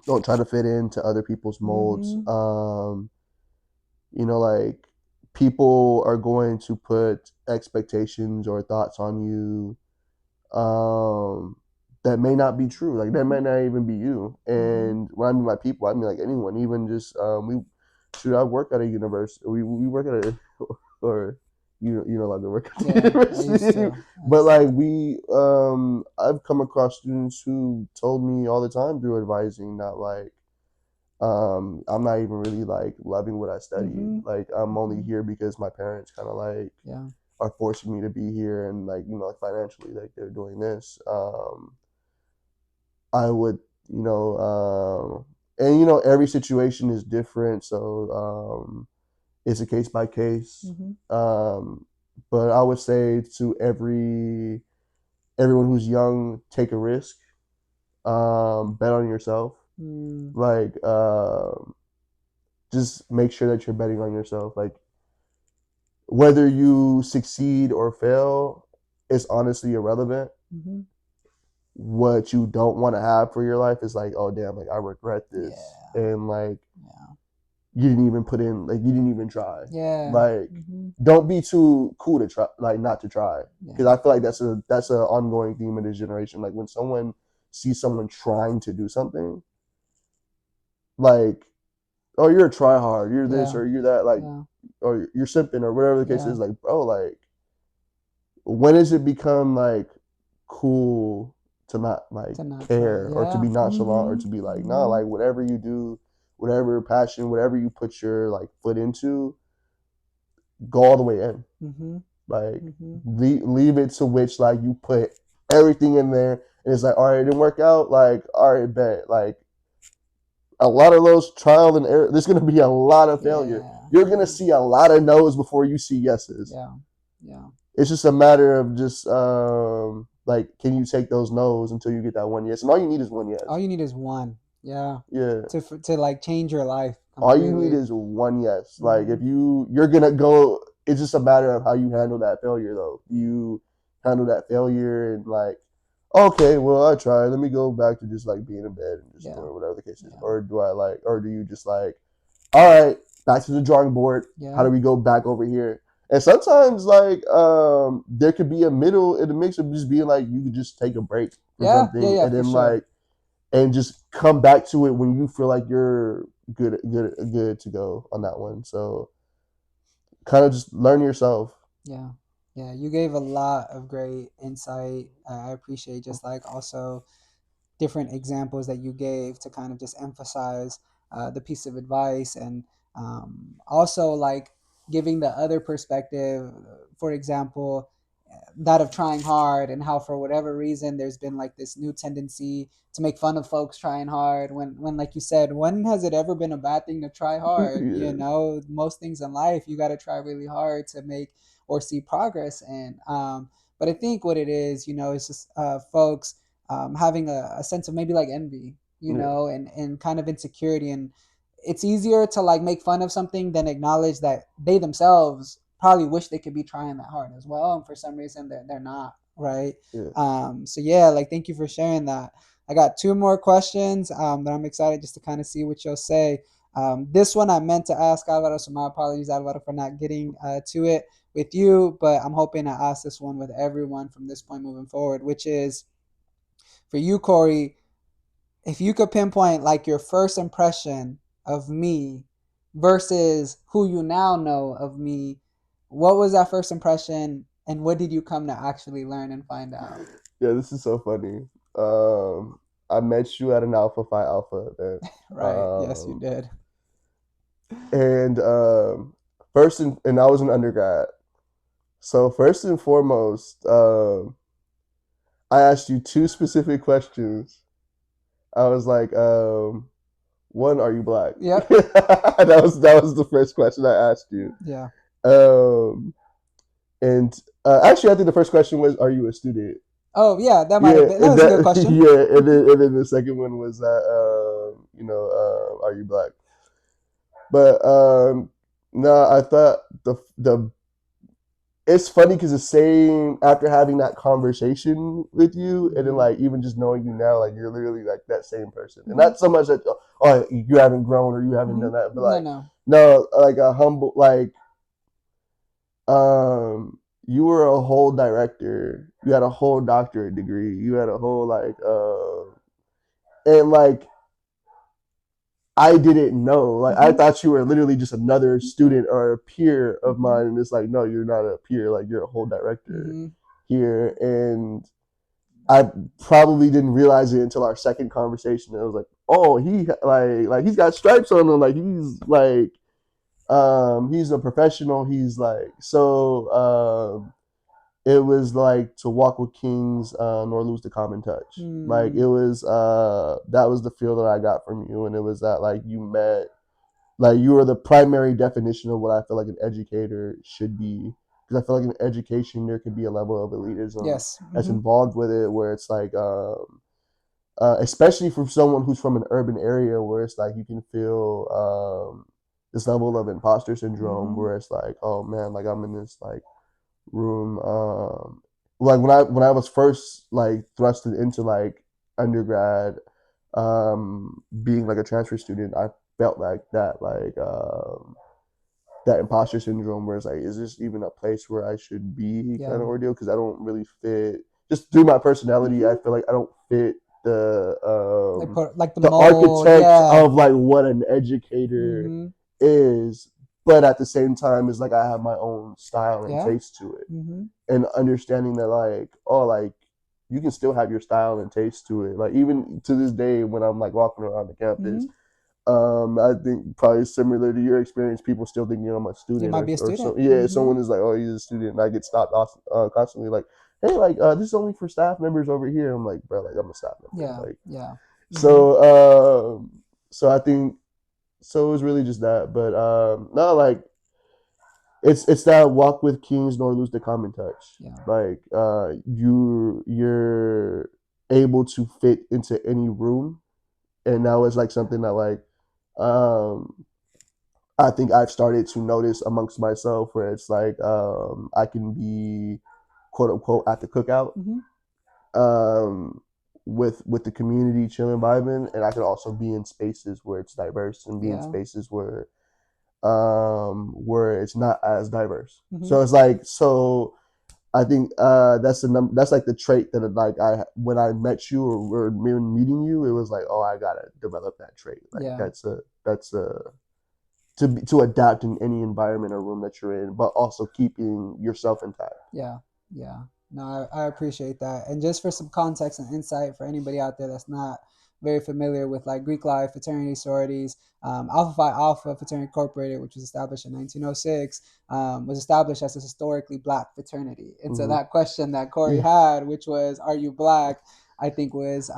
Speaker 2: Don't try to fit into other people's molds.
Speaker 1: Mm-hmm.
Speaker 2: Like people are going to put expectations or thoughts on you that may not be true. Like that
Speaker 1: Mm-hmm.
Speaker 2: may not even be you.
Speaker 1: Mm-hmm.
Speaker 2: And when I mean by people, I mean like anyone. Even just we should I work at a university. We work at a or you no longer work at the
Speaker 1: Yeah. I used
Speaker 2: university.
Speaker 1: to. I
Speaker 2: But
Speaker 1: used to.
Speaker 2: like I've come across students who told me all the time through advising that like I'm not even really like loving what I study.
Speaker 1: Mm-hmm.
Speaker 2: Like I'm only
Speaker 1: Mm-hmm.
Speaker 2: here because my parents kind of like
Speaker 1: Yeah.
Speaker 2: are forcing me to be here, and like like financially like they're doing this. I would you know and every situation is different, so it's a case by case.
Speaker 1: Mm-hmm.
Speaker 2: But I would say to everyone who's young, take a risk. Bet on yourself.
Speaker 1: Mm.
Speaker 2: Like just make sure that you're betting on yourself. Like whether you succeed or fail is honestly irrelevant.
Speaker 1: Mm-hmm.
Speaker 2: What you don't want to have for your life is like, oh damn, like I regret this,
Speaker 1: Yeah.
Speaker 2: and like
Speaker 1: Yeah.
Speaker 2: you didn't even put in, like you didn't even try.
Speaker 1: Yeah.
Speaker 2: Like
Speaker 1: Mm-hmm.
Speaker 2: don't be too cool to try, like not to try, because
Speaker 1: Yeah.
Speaker 2: I feel like that's a ongoing theme of this generation. Like when someone sees someone trying to do something, like oh you're a try hard, you're this
Speaker 1: Yeah.
Speaker 2: or you're that, like
Speaker 1: Yeah.
Speaker 2: or you're simping or whatever the case
Speaker 1: Yeah.
Speaker 2: is. Like bro, like when does it become like cool to not like
Speaker 1: To not try.
Speaker 2: care or to
Speaker 1: Yeah.
Speaker 2: be nonchalant or
Speaker 1: Mm-hmm.
Speaker 2: to be like nah,
Speaker 1: Mm-hmm.
Speaker 2: like whatever you do, whatever passion, whatever you put your like foot into, go all the way in.
Speaker 1: Mm-hmm.
Speaker 2: Like
Speaker 1: Mm-hmm.
Speaker 2: leave it to which like you put everything in there and it's like all right, it didn't work out, like all right, bet. Like a lot of those trial and error, there's going to be a lot of failure.
Speaker 1: Yeah.
Speaker 2: You're going to
Speaker 1: Yeah.
Speaker 2: see a lot of no's before you see yeses.
Speaker 1: Yeah. Yeah.
Speaker 2: It's just a matter of just like can you take those no's until you get that one yes, and all you need is one
Speaker 1: All
Speaker 2: yes.
Speaker 1: you need is one. Yeah.
Speaker 2: Yeah,
Speaker 1: To like change your life
Speaker 2: all you need
Speaker 1: completely.
Speaker 2: is one yes. Like
Speaker 1: Mm-hmm.
Speaker 2: if you're gonna go, it's just a matter of how you handle that failure though. You handle that failure and like okay, well I tried, let me go back to just like being in bed and just
Speaker 1: Yeah.
Speaker 2: doing whatever the case is,
Speaker 1: Yeah.
Speaker 2: or do you just like all right, back to the drawing board. How
Speaker 1: Yeah.
Speaker 2: do we go back over here? And sometimes like there could be a middle in the mix of just being like you could just take a break from
Speaker 1: Yeah. Yeah.
Speaker 2: something
Speaker 1: Yeah.
Speaker 2: and
Speaker 1: For
Speaker 2: then
Speaker 1: sure.
Speaker 2: like and just come back to it when you feel like you're good to go on that one. So kind of just learn yourself.
Speaker 1: Yeah. Yeah. You gave a lot of great insight. I appreciate just like also different examples that you gave to kind of just emphasize the piece of advice and also like giving the other perspective, for example, that of trying hard and how for whatever reason there's been like this new tendency to make fun of folks trying hard when like you said, when has it ever been a bad thing to try hard? You
Speaker 2: Yeah.
Speaker 1: know, most things in life you got to try really hard to make or see progress in. But I think what it is, you know, is just folks having a sense of maybe like envy, you know, and kind of insecurity. And it's easier to like make fun of something than acknowledge that they themselves probably wish they could be trying that hard as well. And for some reason they're not, right?
Speaker 2: yeah.
Speaker 1: So yeah, like thank you for sharing that. I got two more questions that I'm excited just to kind of see what you'll say. This one I meant to ask Alvaro, so my apologies, Alvaro, for not getting to it with you, but I'm hoping to ask this one with everyone from this point moving forward, which is for you, Corey, if you could pinpoint like your first impression of me versus who you now know of me, what was that first impression and what did you come to actually learn and find out?
Speaker 2: Yeah, this is so funny. Um, I met you at an Alpha Phi Alpha event.
Speaker 1: Right. Yes, you
Speaker 2: Um,
Speaker 1: did.
Speaker 2: and and I was an undergrad. So first and foremost, I asked you two specific questions. I was like, one, are you black?
Speaker 1: Yep.
Speaker 2: That was the first question I asked you.
Speaker 1: Yeah.
Speaker 2: Um, and actually, I think the first question was, are you a student?
Speaker 1: Oh, yeah, that might have
Speaker 2: Yeah,
Speaker 1: been, that
Speaker 2: and
Speaker 1: was a good
Speaker 2: that
Speaker 1: question.
Speaker 2: yeah, and then the second one was that are you black? But no, I thought the it's funny because the same after having that conversation with you, and then
Speaker 1: Mm-hmm.
Speaker 2: like even just knowing you now, like you're literally like that same person, and
Speaker 1: Mm-hmm.
Speaker 2: not so much that oh you haven't grown or you haven't
Speaker 1: Mm-hmm.
Speaker 2: done that, but
Speaker 1: No,
Speaker 2: like
Speaker 1: no.
Speaker 2: no, like a humble like you were a whole director, you had a whole doctorate degree, you had a whole and like I didn't know. Like I
Speaker 1: Mm-hmm.
Speaker 2: thought you were literally just another student or a peer of
Speaker 1: Mm-hmm.
Speaker 2: mine, and it's like no, you're not a peer. Like you're a whole director
Speaker 1: Mm-hmm.
Speaker 2: here, and I probably didn't realize it until our second conversation. And I was like, oh, he like he's got stripes on him. Like he's a professional. He's like so. It was like to walk with kings, nor lose the common touch. Like
Speaker 1: Mm,
Speaker 2: it was that was the feel that I got from you, and it was that like you met like you are the primary definition of what I feel like an educator should be. Because I feel like in education there could be a level of elitism
Speaker 1: yes.
Speaker 2: that's
Speaker 1: Mm-hmm.
Speaker 2: involved with it, where it's like, especially for someone who's from an urban area, where it's like you can feel this level of imposter syndrome,
Speaker 1: Mm-hmm.
Speaker 2: where it's like, oh man, like I'm in this like room. Like when I was first like thrusted into like undergrad, being like a transfer student, I felt like that that imposter syndrome where it's like, is this even a place where I should be kind
Speaker 1: Yeah.
Speaker 2: of ordeal? Because I don't really fit. Just through my personality, I
Speaker 1: Mm-hmm.
Speaker 2: feel like I don't fit
Speaker 1: Like put like the
Speaker 2: the
Speaker 1: mold.
Speaker 2: architect
Speaker 1: Yeah.
Speaker 2: of like what an educator
Speaker 1: Mm-hmm.
Speaker 2: is, but at the same time, it's like I have my own style and
Speaker 1: Yeah.
Speaker 2: taste to it,
Speaker 1: Mm-hmm.
Speaker 2: and understanding that like oh like you can still have your style and taste to it. Like even to this day, when I'm like walking around the campus,
Speaker 1: Mm-hmm.
Speaker 2: I think probably similar to your experience, people still think I'm a
Speaker 1: You
Speaker 2: student
Speaker 1: might be a
Speaker 2: or so.
Speaker 1: student.
Speaker 2: Yeah,
Speaker 1: Mm-hmm.
Speaker 2: someone is like, oh, he's a student, and I get stopped constantly like, hey, like this is only for staff members over here. I'm like, bro, like I'm a staff member,
Speaker 1: Yeah.
Speaker 2: like
Speaker 1: Yeah. Mm-hmm.
Speaker 2: so. So I think so. It was really just that, but no, like it's that walk with kings nor lose the common touch.
Speaker 1: Yeah.
Speaker 2: Like you're able to fit into any room, and now it's like something that like um I think I've started to notice amongst myself where it's like I can be quote unquote at the cookout
Speaker 1: Mm-hmm.
Speaker 2: um, with the community chilling vibing, and I can also be in spaces where it's diverse and be in
Speaker 1: Yeah.
Speaker 2: spaces where it's not as diverse.
Speaker 1: Mm-hmm.
Speaker 2: So it's like so I think that's like the trait that like I when I met you or when meeting you, it was like oh I gotta develop that trait. Like
Speaker 1: Yeah.
Speaker 2: that's a to adapt in any environment or room that you're in, but also keeping yourself intact.
Speaker 1: Yeah, yeah. No, I appreciate that. And just for some context and insight for anybody out there that's not very familiar with like Greek life, fraternity, sororities, Alpha Phi Alpha Fraternity Incorporated, which was established in 1906, was established as a historically black fraternity. And so
Speaker 2: Mm-hmm.
Speaker 1: that question that Corey
Speaker 2: Yeah.
Speaker 1: had, which was, "Are you black?" I think was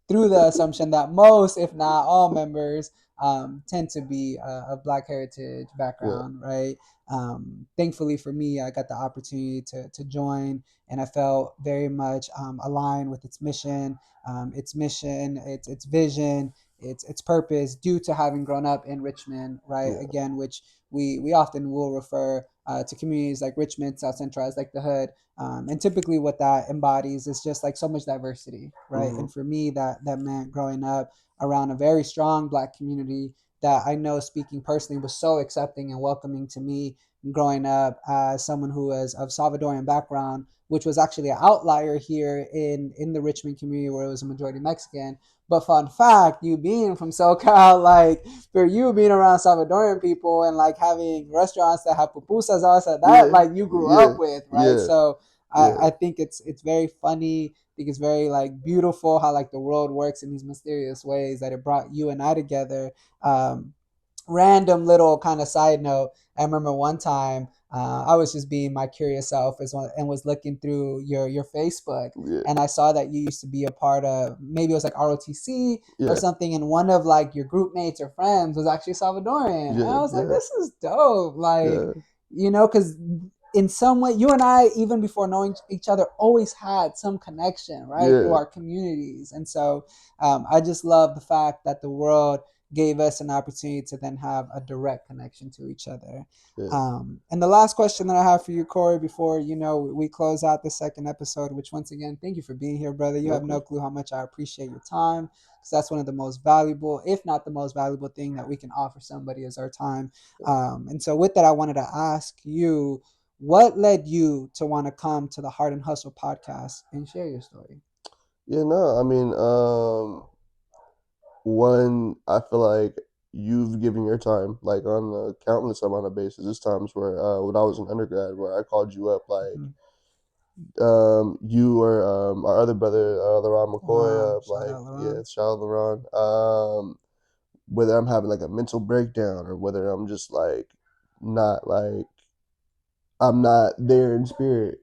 Speaker 1: through the assumption that most, if not all, members tend to be of Black heritage
Speaker 2: Yeah.
Speaker 1: background, right? Thankfully for me, I got the opportunity to join, and I felt very much aligned with its vision, its purpose, due to having grown up in Richmond, right?
Speaker 2: Yeah.
Speaker 1: Again, which we often will refer to communities like Richmond, South Central as like the hood. And typically what that embodies is just like so much diversity, right?
Speaker 2: Hmm.
Speaker 1: And for me, that meant growing up around a very strong Black community that I know, speaking personally, was so accepting and welcoming to me growing up as someone who is of Salvadorian background, which was actually an outlier here in the Richmond community where it was a majority Mexican. But fun fact, you being from SoCal, like for you being around Salvadorian people and like having restaurants that have pupusas salsa, that
Speaker 2: Yeah.
Speaker 1: like you grew
Speaker 2: Yeah.
Speaker 1: up with, right?
Speaker 2: Yeah.
Speaker 1: So
Speaker 2: Yeah.
Speaker 1: I think it's very funny. I think it's very like beautiful how like the world works in these mysterious ways that it brought you and I together. Um, Random little kind of side note. I remember one time I was just being my curious self and was looking through your Facebook,
Speaker 2: Yeah.
Speaker 1: and I saw that you used to be a part of, maybe it was like ROTC or
Speaker 2: Yeah.
Speaker 1: something, and one of like your group mates or friends was actually Salvadorian, and
Speaker 2: Yeah.
Speaker 1: I was like,
Speaker 2: Yeah.
Speaker 1: this is dope, like,
Speaker 2: Yeah.
Speaker 1: because in some way you and I, even before knowing each other, always had some connection, right, through
Speaker 2: Yeah.
Speaker 1: our communities. And so I just love the fact that the world gave us an opportunity to then have a direct connection to each other.
Speaker 2: Yeah.
Speaker 1: And the last question that I have for you, Corey, before we close out the second episode, which once again, thank you for being here, brother. You have
Speaker 2: Okay.
Speaker 1: no clue how much I appreciate your time, because that's one of the most valuable, if not the most valuable thing that we can offer somebody is our time. And so, with that, I wanted to ask you, what led you to want to come to the Heart and Hustle podcast and share your story?
Speaker 2: Yeah. No. I mean, one, I feel like you've given your time, like on a countless amount of basis. There's times where, when I was an undergrad, where I called you up, like,
Speaker 1: Mhm.
Speaker 2: you or our other brother, LaRon McCoy,
Speaker 1: Wow, shout
Speaker 2: like,
Speaker 1: out,
Speaker 2: yeah,
Speaker 1: Laron.
Speaker 2: shout out LaRon. Whether I'm having like a mental breakdown or whether I'm just like not like I'm not there in spirit.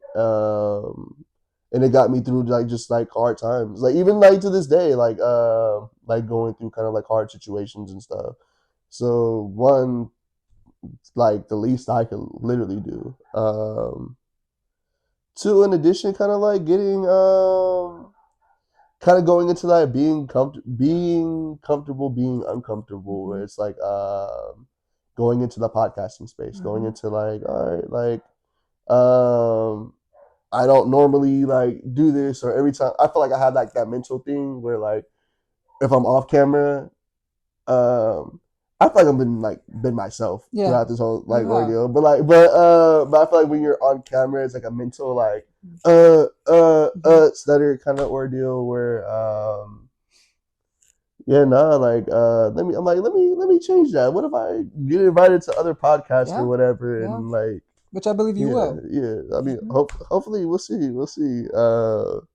Speaker 2: And it got me through like just like hard times. Like even like to this day, like going through kind of like hard situations and stuff. So one, like the least I could literally do. Two, in addition, kind of like getting kind of going into that being comfortable, being uncomfortable, where
Speaker 1: Mm-hmm.
Speaker 2: it's like going into the podcasting space, going
Speaker 1: Mm-hmm.
Speaker 2: into like, all right, like um I don't normally like do this, or every time I feel like I have like that mental thing where like if I'm off camera, um I feel like I've been myself
Speaker 1: Yeah,
Speaker 2: throughout this whole
Speaker 1: you
Speaker 2: like
Speaker 1: have.
Speaker 2: ordeal. But I feel like when you're on camera it's like a mental like
Speaker 1: Mm-hmm.
Speaker 2: stutter kind of ordeal where yeah, no, like let me change that. What if I get invited to other podcasts or
Speaker 1: Yeah,
Speaker 2: whatever
Speaker 1: yeah.
Speaker 2: and like
Speaker 1: Which I believe you
Speaker 2: yeah,
Speaker 1: will.
Speaker 2: yeah. I mean,
Speaker 1: Mm-hmm.
Speaker 2: hopefully we'll see. We'll see. World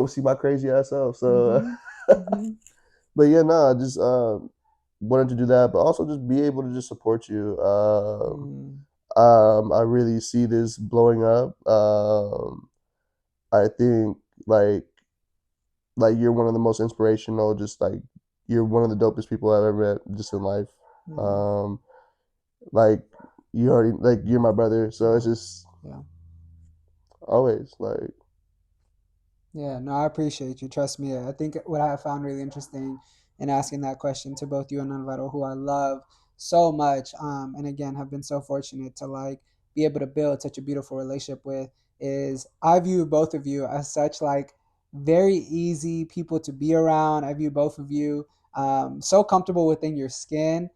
Speaker 2: will see my crazy ass self. So,
Speaker 1: Mm-hmm. Mm-hmm.
Speaker 2: but yeah, no, just wanted to do that, but also just be able to just support you.
Speaker 1: Mm.
Speaker 2: I really see this blowing up. I think like like you're one of the most inspirational. Just like you're one of the dopest people I've ever met just in life.
Speaker 1: Mm.
Speaker 2: Um, like you already like you're my brother, so
Speaker 1: Yeah,
Speaker 2: it's just
Speaker 1: yeah.
Speaker 2: always like
Speaker 1: Yeah, no, I appreciate you. Trust me. I think what I have found really interesting in asking that question to both you and Alvaro, who I love so much, and again have been so fortunate to like be able to build such a beautiful relationship with, is I view both of you as such like very easy people to be around. I view both of you so comfortable within your skin.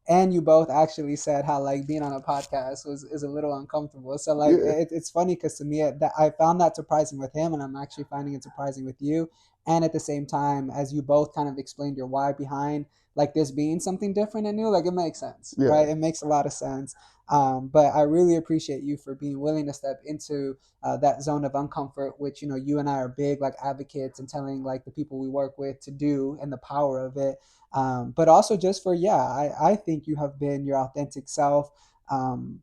Speaker 1: And you both actually said how like being on a podcast was is a little uncomfortable. So like
Speaker 2: yeah,
Speaker 1: it's funny because to me that I found that surprising with him, and I'm actually finding it surprising with you. And at the same time, as you both kind of explained your why behind like this being something different and new, like it makes sense,
Speaker 2: yeah,
Speaker 1: right? It makes a lot of sense. But I really appreciate you for being willing to step into that zone of uncomfort, which you and I are big like advocates and telling like the people we work with to do, and the power of it. But also just for, yeah, I think you have been your authentic self. um,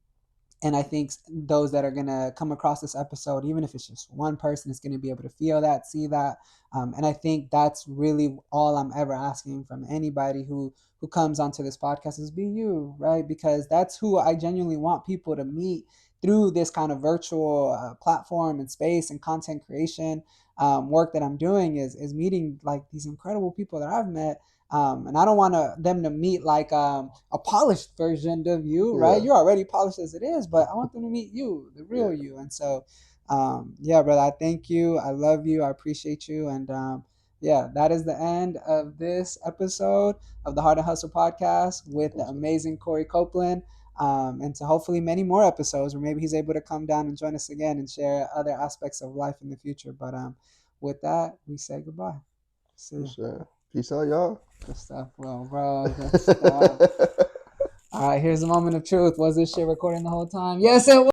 Speaker 1: And I think those that are going to come across this episode, even if it's just one person, is going to be able to feel that, see that. And I think that's really all I'm ever asking from anybody who comes onto this podcast is be you, right? Because that's who I genuinely want people to meet through this kind of virtual platform and space and content creation work that I'm doing is meeting like these incredible people that I've met. And I don't want them to meet like a polished version of you, right?
Speaker 2: Yeah,
Speaker 1: You're already polished as it is, but I want them to meet you, the
Speaker 2: yeah,
Speaker 1: real you. And so, yeah, brother, I thank you. I love you. I appreciate you. And yeah, that is the end of this episode of the Heart and Hustle podcast with the
Speaker 2: that's it.
Speaker 1: amazing Corey Copeland. And to hopefully many more episodes where maybe he's able to come down and join us again and share other aspects of life in the future. But with that, we say goodbye. See
Speaker 2: For
Speaker 1: ya.
Speaker 2: sure. Peace out, y'all.
Speaker 1: Good stuff, bro. Good stuff. All right, here's the moment of truth. Was this shit recording the whole time? Yes, it was.